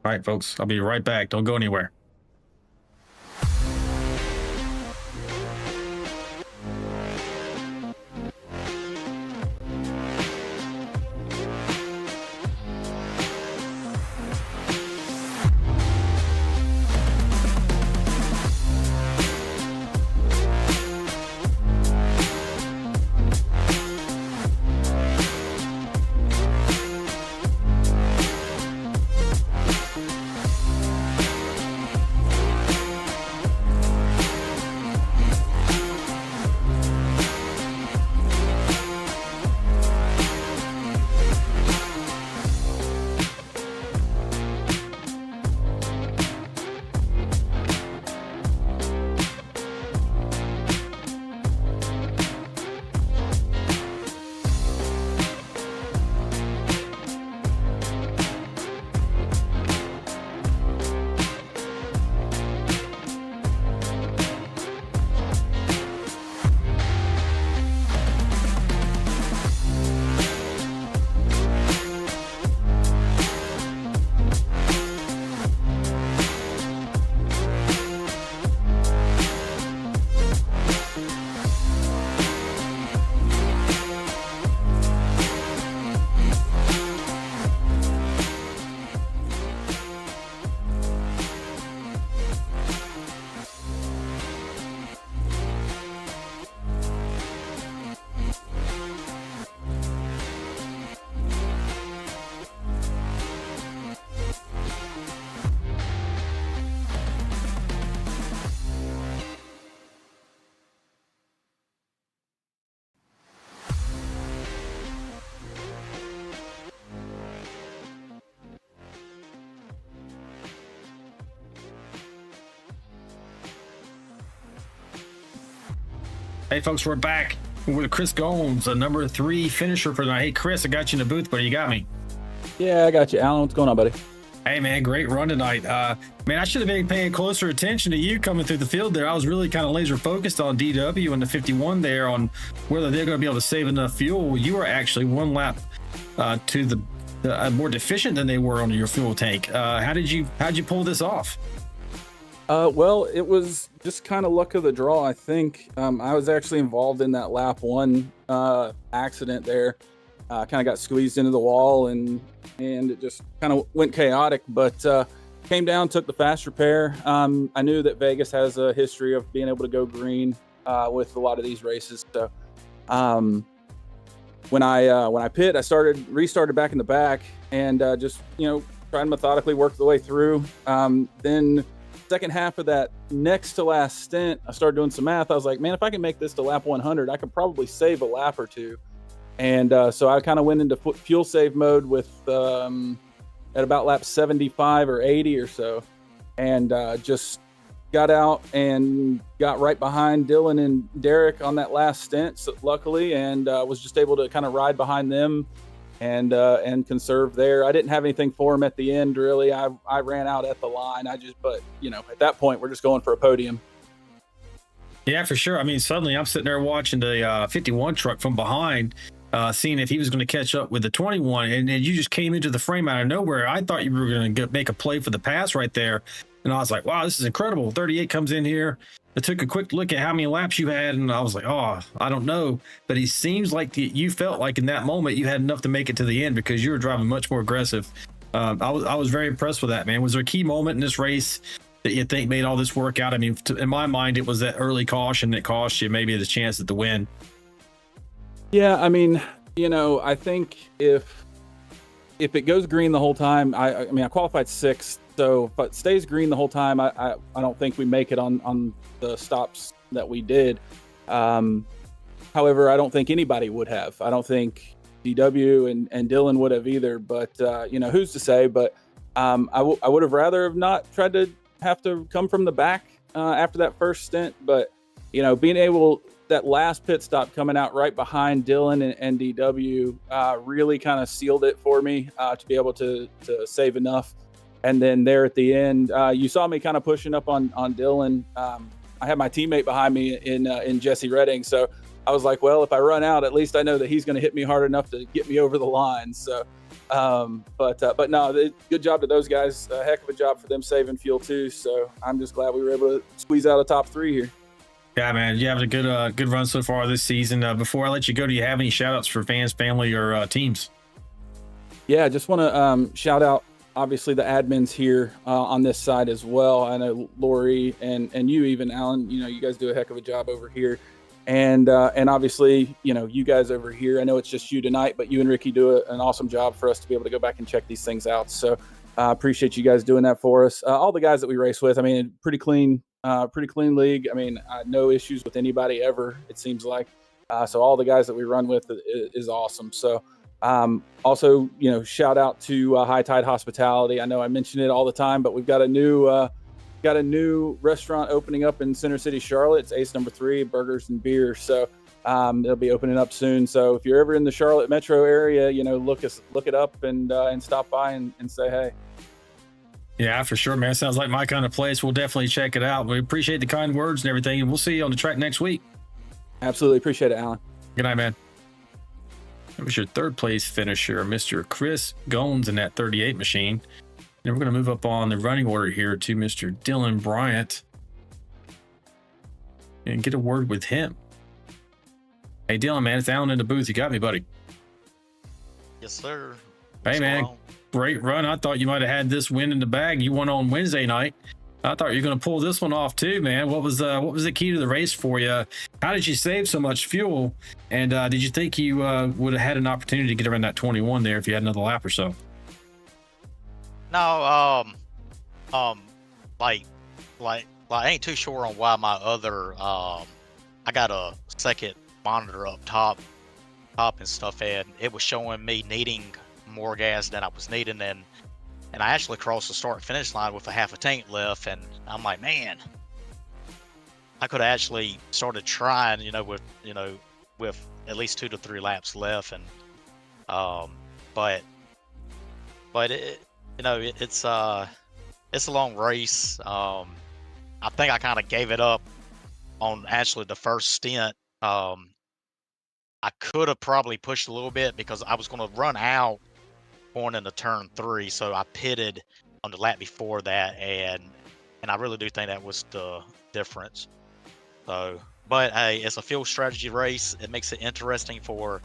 C: All right, folks, I'll be right back. Don't go anywhere. Hey, folks, we're back with Chris Gomes, a number 3 finisher for the night. Hey, Chris, I got you in the booth, buddy. You got me.
H: Yeah, I got you, Alan. What's going on, buddy?
C: Hey, man, great run tonight. Man, I should have been paying closer attention to you coming through the field there. I was really kind of laser focused on DW and the 51 there on whether they're going to be able to save enough fuel. You were actually one lap to the more deficient than they were on your fuel tank. How'd you pull this off?
H: Well, it was just kind of luck of the draw, I think. I was actually involved in that lap 1 accident there. Kind of got squeezed into the wall and it just kind of went chaotic, but came down, took the fast repair. I knew that Vegas has a history of being able to go green with a lot of these races. So when I pit, I restarted back in the back and just, trying to methodically work the way through. Then second half of that next to last stint, I started doing some math. I was like, man, if I can make this to lap 100, I could probably save a lap or two. And so I kind of went into fuel save mode with at about lap 75 or 80 or so, and just got out and got right behind Dylan and Derek on that last stint, so luckily, and was just able to kind of ride behind them and conserve there. I didn't have anything for him at the end, really. I ran out at the line. But at that point, we're just going for a podium.
C: Yeah, for sure. I mean, suddenly I'm sitting there watching the 51 truck from behind, seeing if he was going to catch up with the 21, and then you just came into the frame out of nowhere. I thought you were going to make a play for the pass right there, and I was like, wow, this is incredible. 38 comes in here, I took a quick look at how many laps you had, and I was like, oh, I don't know. But it seems like you felt like in that moment you had enough to make it to the end because you were driving much more aggressive. I was very impressed with that, man. Was there a key moment in this race that you think made all this work out? I mean, in my mind, it was that early caution that cost you maybe the chance at the win.
H: Yeah, I mean, I think if it goes green the whole time, I mean, I qualified 6th, so if it stays green the whole time, I don't think we make it on the stops that we did. However, I don't think anybody would have. I don't think DW and Dylan would have either. But who's to say? But I would have rather have not tried to have to come from the back after that first stint. But being able, that last pit stop coming out right behind Dylan and DW really kind of sealed it for me to be able to save enough. And then there at the end, you saw me kind of pushing up on Dylan. I had my teammate behind me in Jesse Redding, so I was like, well, if I run out, at least I know that he's going to hit me hard enough to get me over the line. So, but no, good job to those guys. A heck of a job for them saving fuel too. So I'm just glad we were able to squeeze out a top 3 here.
C: Yeah, man, you have a good run so far this season. Before I let you go, do you have any shout outs for fans, family, or teams?
H: Yeah, I just want to shout out, obviously, the admins here on this side as well. I know Lori and you even, Alan, you guys do a heck of a job over here. And obviously, you guys over here, I know it's just you tonight, but you and Ricky do an awesome job for us to be able to go back and check these things out. So I appreciate you guys doing that for us. All the guys that we race with, I mean, pretty clean league. I mean, no issues with anybody ever, it seems like. So all the guys that we run with is awesome. So also, shout out to High Tide Hospitality. I know I mention it all the time, but we've got a new restaurant opening up in Center City, Charlotte. It's Ace Number 3 Burgers and Beer. So they'll be opening up soon. So if you're ever in the Charlotte metro area, look it up and stop by and say hey.
C: Yeah, for sure, man. Sounds like my kind of place. We'll definitely check it out. We appreciate the kind words and everything, and we'll see you on the track next week.
H: Absolutely appreciate it, Alan.
C: Good night, man. That was your third place finisher, Mr. Chris Gones in that 38 machine. And we're going to move up on the running order here to Mr. Dylan Bryant and get a word with him. Hey, Dylan, man, it's Alan in the booth. You got me, buddy.
I: Yes, sir.
C: Hey, man, great run. I thought you might have had this win in the bag. You won on Wednesday night. I thought you were going to pull this one off too, man. What was the key to the race for you? How did you save so much fuel? And did you think you would have had an opportunity to get around that 21 there if you had another lap or so?
I: No, like I ain't too sure on why my other I got a second monitor up top and stuff, and it was showing me needing more gas than I was needing, and I actually crossed the start finish line with a half a tank left, and I'm like, man, I could have actually started trying, with at least 2 to 3 laps left, and but it, it's a long race. I think I kind of gave it up on actually the first stint. I could have probably pushed a little bit because I was going to run out going into turn 3, so I pitted on the lap before that, and I really do think that was the difference. So, but hey, it's a fuel strategy race. It makes it interesting for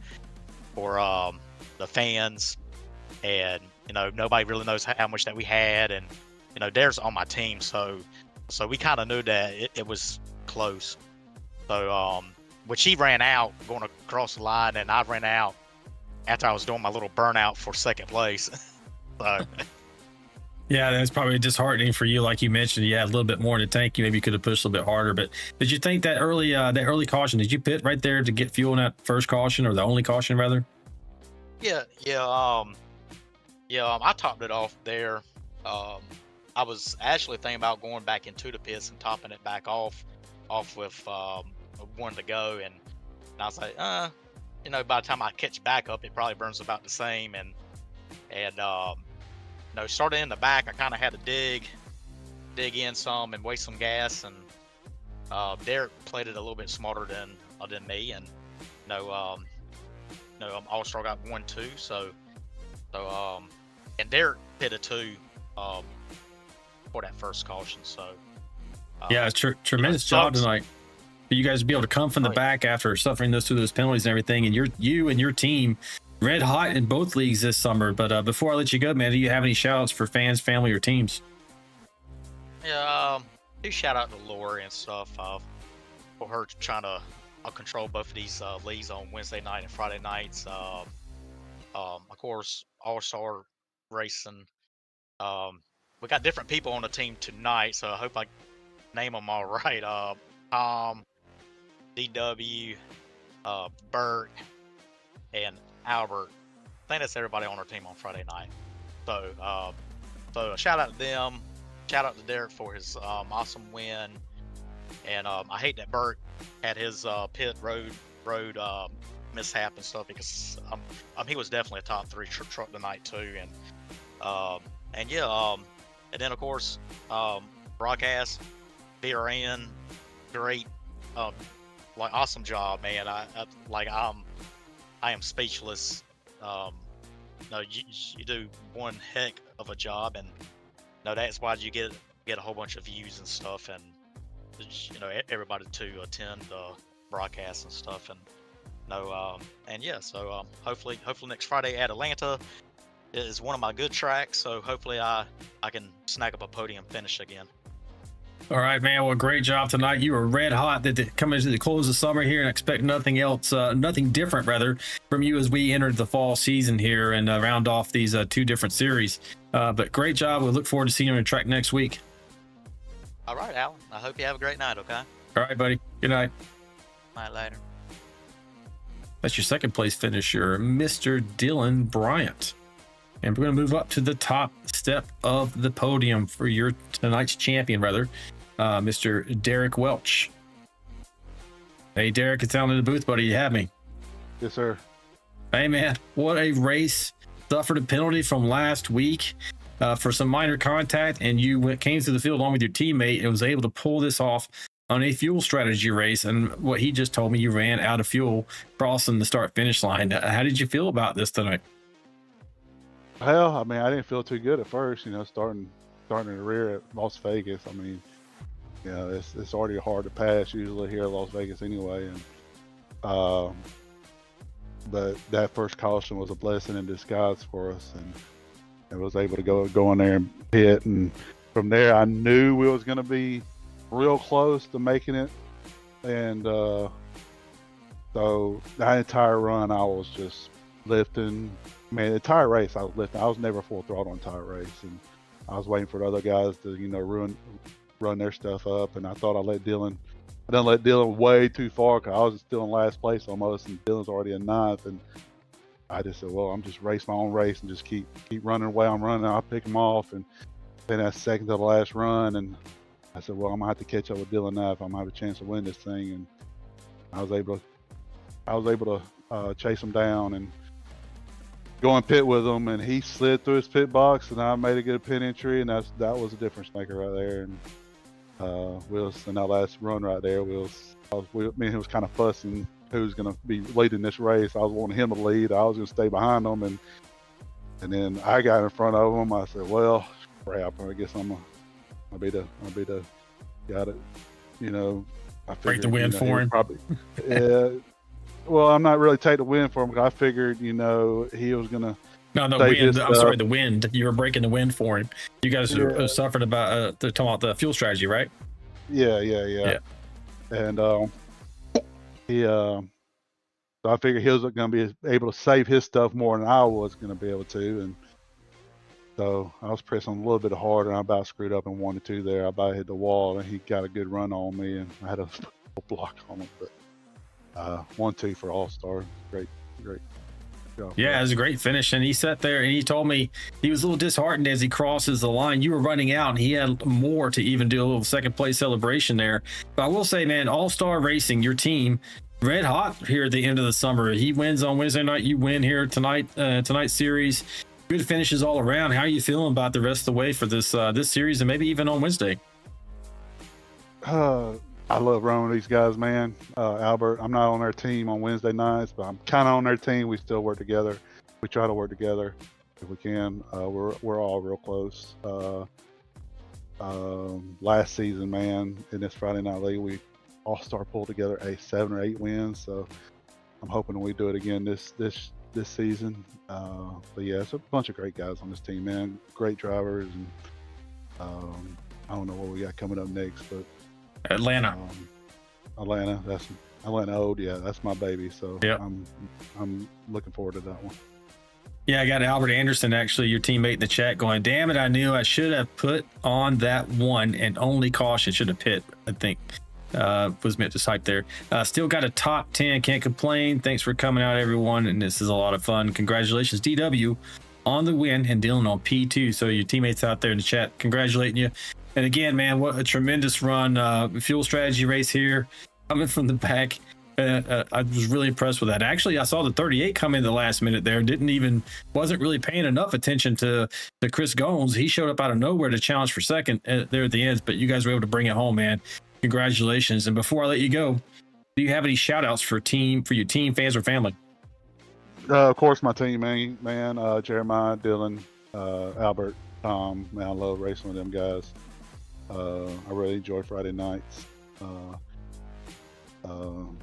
I: the fans, and nobody really knows how much that we had, and Dare's on my team, so we kind of knew that it was close. So which he ran out going across the line, and I ran out after I was doing my little burnout for second place. So
C: yeah, that's probably disheartening for you. Like you mentioned, you had a little bit more in the tank. You maybe could have pushed a little bit harder. But did you think that early caution, did you pit right there to get fuel in that first caution, or the only caution rather?
I: Yeah. I topped it off there. I was actually thinking about going back into the pits and topping it back off with one to go, and I was like, by the time I catch back up, it probably burns about the same, and starting in the back, I kind of had to dig in some and waste some gas, and Derek played it a little bit smarter than me, and All-Star got 1-2, so and Derek pitted 2 for that first caution, so
C: Yeah, tremendous job tonight. For you guys to be able to come from the back after suffering those penalties and everything, and you and your team red hot in both leagues this summer. But before I let you go, man, do you have any shout outs for fans, family, or teams?
I: Yeah, do shout out to Lori and stuff for her trying to control both of these leagues on Wednesday night and Friday nights. Of course, All Star Racing. We got different people on the team tonight, so I hope I name them all right. Tom, DW, Bert, and Albert. I think that's everybody on our team on Friday night. So shout out to them. Shout out to Derek for his awesome win. And I hate that Bert had his pit road mishap and stuff, because he was definitely a top 3 truck tonight too. And then of course broadcast, VRN, great, awesome job, man. I am speechless. No, you do one heck of a job, and no, that's why you get a whole bunch of views and stuff, and everybody to attend the broadcast and stuff, and so hopefully next Friday at Atlanta is one of my good tracks, so hopefully I can snag up a podium finish again.
C: All right, man. Well, great job tonight. You were red hot coming to the close of summer here, and expect nothing different rather from you as we entered the fall season here and round off these 2 different series. But great job. We look forward to seeing you on the track next week.
I: All right, Alan. I hope you have a great night, okay?
C: All right, buddy. Good night.
I: Night later.
C: That's your second place finisher, Mr. Dylan Bryant. And we're going to move up to the top step of the podium for your tonight's champion, Mr. Derek Welch. Hey, Derek, it's down in the booth, buddy. You have me.
G: Yes, sir.
C: Hey, man, what a race. Suffered a penalty from last week for some minor contact, and you came to the field along with your teammate and was able to pull this off on a fuel strategy race. And what he just told me, you ran out of fuel crossing the start-finish line. How did you feel about this tonight?
J: Well, I mean, I didn't feel too good at first, starting in the rear at Las Vegas. I mean, it's already hard to pass usually here at Las Vegas anyway. And but that first caution was a blessing in disguise for us, and I was able to go in there and pit. And from there, I knew we was going to be real close to making it. And so that entire run, I was just lifting. Man, the entire race, I was lifting. I was never full throttle on entire race, and I was waiting for the other guys to, run their stuff up. And I thought I didn't let Dylan way too far, because I was still in last place almost, and Dylan's already in 9th. And I just said, well, I'm just race my own race and just keep running the way I'm running. I'll pick him off, and then that second to the last run, and I said, well, I'm gonna have to catch up with Dylan now if I'm gonna have a chance to win this thing. And I was able to chase him down and go and pit with him, and he slid through his pit box, and I made a good pit entry, and that was a difference maker right there. And in that last run right there, me and him was kind of fussing who's going to be leading this race. I was wanting him to lead. I was going to stay behind him, and then I got in front of him. I said, well, crap, I guess I'm gonna be the guy that, I figured,
C: break the win for him.
J: Probably, yeah. Well, I'm not really taking the win for him, because I figured, he was gonna.
C: No, wind. I'm sorry, the wind. You were breaking the wind for him. You guys suffered about talking about the fuel strategy, right?
J: Yeah. And so I figured he was going to be able to save his stuff more than I was going to be able to, and so I was pressing a little bit harder, and I about screwed up in 1 or 2 there. I about hit the wall, and he got a good run on me, and I had a block on him, but 1-2 for All-Star. Great.
C: Yeah, it was a great finish. And he sat there and he told me he was a little disheartened as he crosses the line. You were running out, and he had more to even do a little second place celebration there. But I will say, man, All-Star Racing, your team, red hot here at the end of the summer. He wins on Wednesday night. You win here tonight's series. Good finishes all around. How are you feeling about the rest of the way for this series, and maybe even on Wednesday?
J: I love running with these guys, man. Albert, I'm not on their team on Wednesday nights, but I'm kind of on their team. We still work together. We try to work together if we can. We're all real close. last season, man, in this Friday Night League, we all-star pulled together a 7 or 8 wins. So I'm hoping we do it again this season. But yeah, it's a bunch of great guys on this team, man. Great drivers, and I don't know what we got coming up next, but
C: Atlanta.
J: That's Atlanta Old. Yeah, that's my baby. So
C: yep.
J: I'm looking forward to that one.
C: Yeah, I got Albert Anderson, actually, your teammate in the chat, going, damn it, I knew I should have put on that one and only caution, should have pit, I think, was meant to type there. Still got a top 10, can't complain. Thanks for coming out, everyone, and this is a lot of fun. Congratulations, DW, on the win, and Dylan on P2. So your teammates out there in the chat, congratulating you. And again, man, what a tremendous run. Fuel strategy race here, coming from the back. I was really impressed with that. Actually, I saw the 38 come in the last minute there. Wasn't really paying enough attention to Chris Gomes. He showed up out of nowhere to challenge for second there at the end, but you guys were able to bring it home, man. Congratulations. And before I let you go, do you have any shout outs for your team, fans, or family?
J: Of course, my team, man, Jeremiah, Dylan, Albert, Tom, man, I love racing with them guys. I really enjoy Friday nights.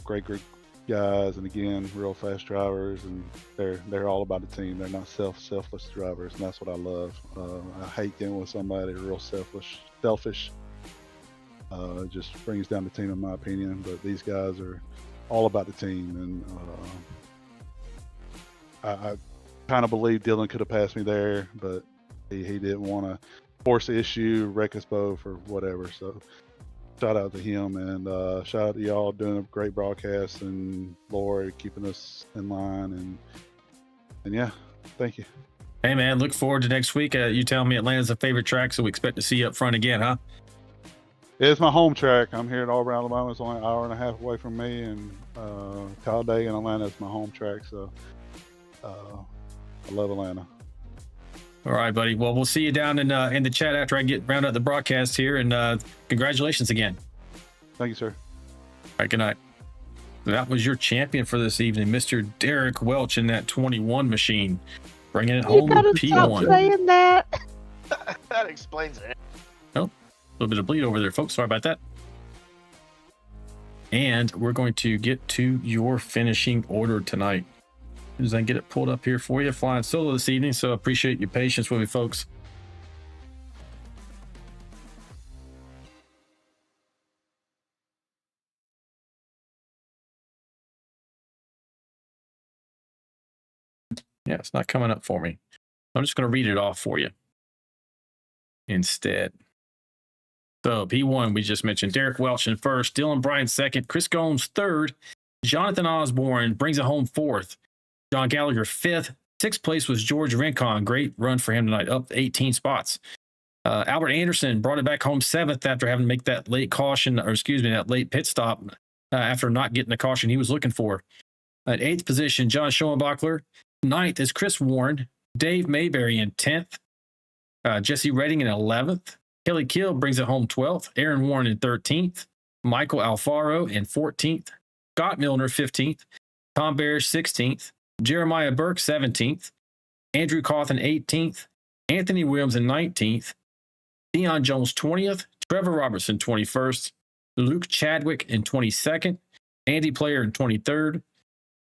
J: Great group guys, and again, real fast drivers, and they're all about the team. They're not selfless drivers, and that's what I love. I hate getting with somebody real selfish. Just brings down the team, in my opinion. But these guys are all about the team, and I kind of believe Dylan could have passed me there, but he didn't want to force the issue, wreck us both, or whatever. So shout out to him, and shout out to y'all doing a great broadcast, and Lori keeping us in line, and yeah, thank you.
C: Hey man, look forward to next week. You tell me Atlanta's a favorite track, so we expect to see you up front again, huh?
J: It's my home track. I'm here at Auburn, Alabama. It's only an hour and a half away from me, and Talladega and Atlanta is my home track, so I love Atlanta.
C: All right, buddy. Well, we'll see you down in the chat after I get round out the broadcast here, and congratulations again.
J: Thank you, sir.
C: All right, good night. That was your champion for this evening, Mr. Derek Welch in that 21 machine, bringing it home with P1.
G: Stop saying that.
D: That explains it.
C: Oh, a little bit of bleed over there, folks. Sorry about that. And we're going to get to your finishing order tonight. As soon as I get it pulled up here for you, flying solo this evening, so appreciate your patience with me, folks. Yeah, it's not coming up for me. I'm just going to read it off for you instead. So P1, we just mentioned Derek Welch in first, Dylan Bryan second, Chris Gomes third, Jonathan Osborne brings it home fourth, John Gallagher fifth. Sixth place was George Rincon. Great run for him tonight, up 18 spots. Albert Anderson brought it back home seventh after having to make that late caution, that late pit stop after not getting the caution he was looking for. At eighth position, John Schoenbachler. Ninth is Chris Warren. Dave Mayberry in 10th. Jesse Redding in 11th. Kelly Kill brings it home 12th. Aaron Warren in 13th. Michael Alfaro in 14th. Scott Milner 15th. Tom Bears 16th. Jeremiah Burke 17th. Andrew Cawthon 18th. Anthony Williams in 19th. Deion Jones 20th. Trevor Robertson 21st. Luke Chadwick in 22nd. Andy Player in 23rd.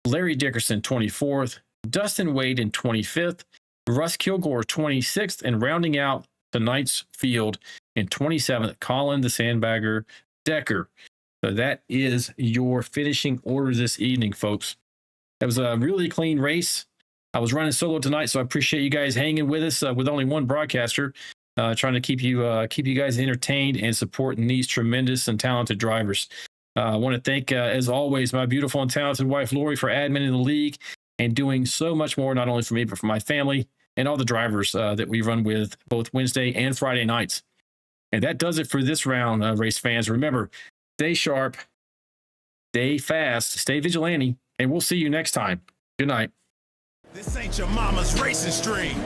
C: Larry Dickerson 24th. Dustin Wade in 25th. Russ Kilgore 26th. And rounding out tonight's field in 27th, Colin the Sandbagger Decker. So that is your finishing order this evening, folks. It was a really clean race. I was running solo tonight, so I appreciate you guys hanging with us with only one broadcaster, trying to keep you guys entertained and supporting these tremendous and talented drivers. I want to thank, as always, my beautiful and talented wife, Lori, for adminning the league and doing so much more, not only for me, but for my family and all the drivers that we run with both Wednesday and Friday nights. And that does it for this round, race fans. Remember, stay sharp, stay fast, stay vigilante, and we'll see you next time. Good night.
A: This ain't your mama's racing stream.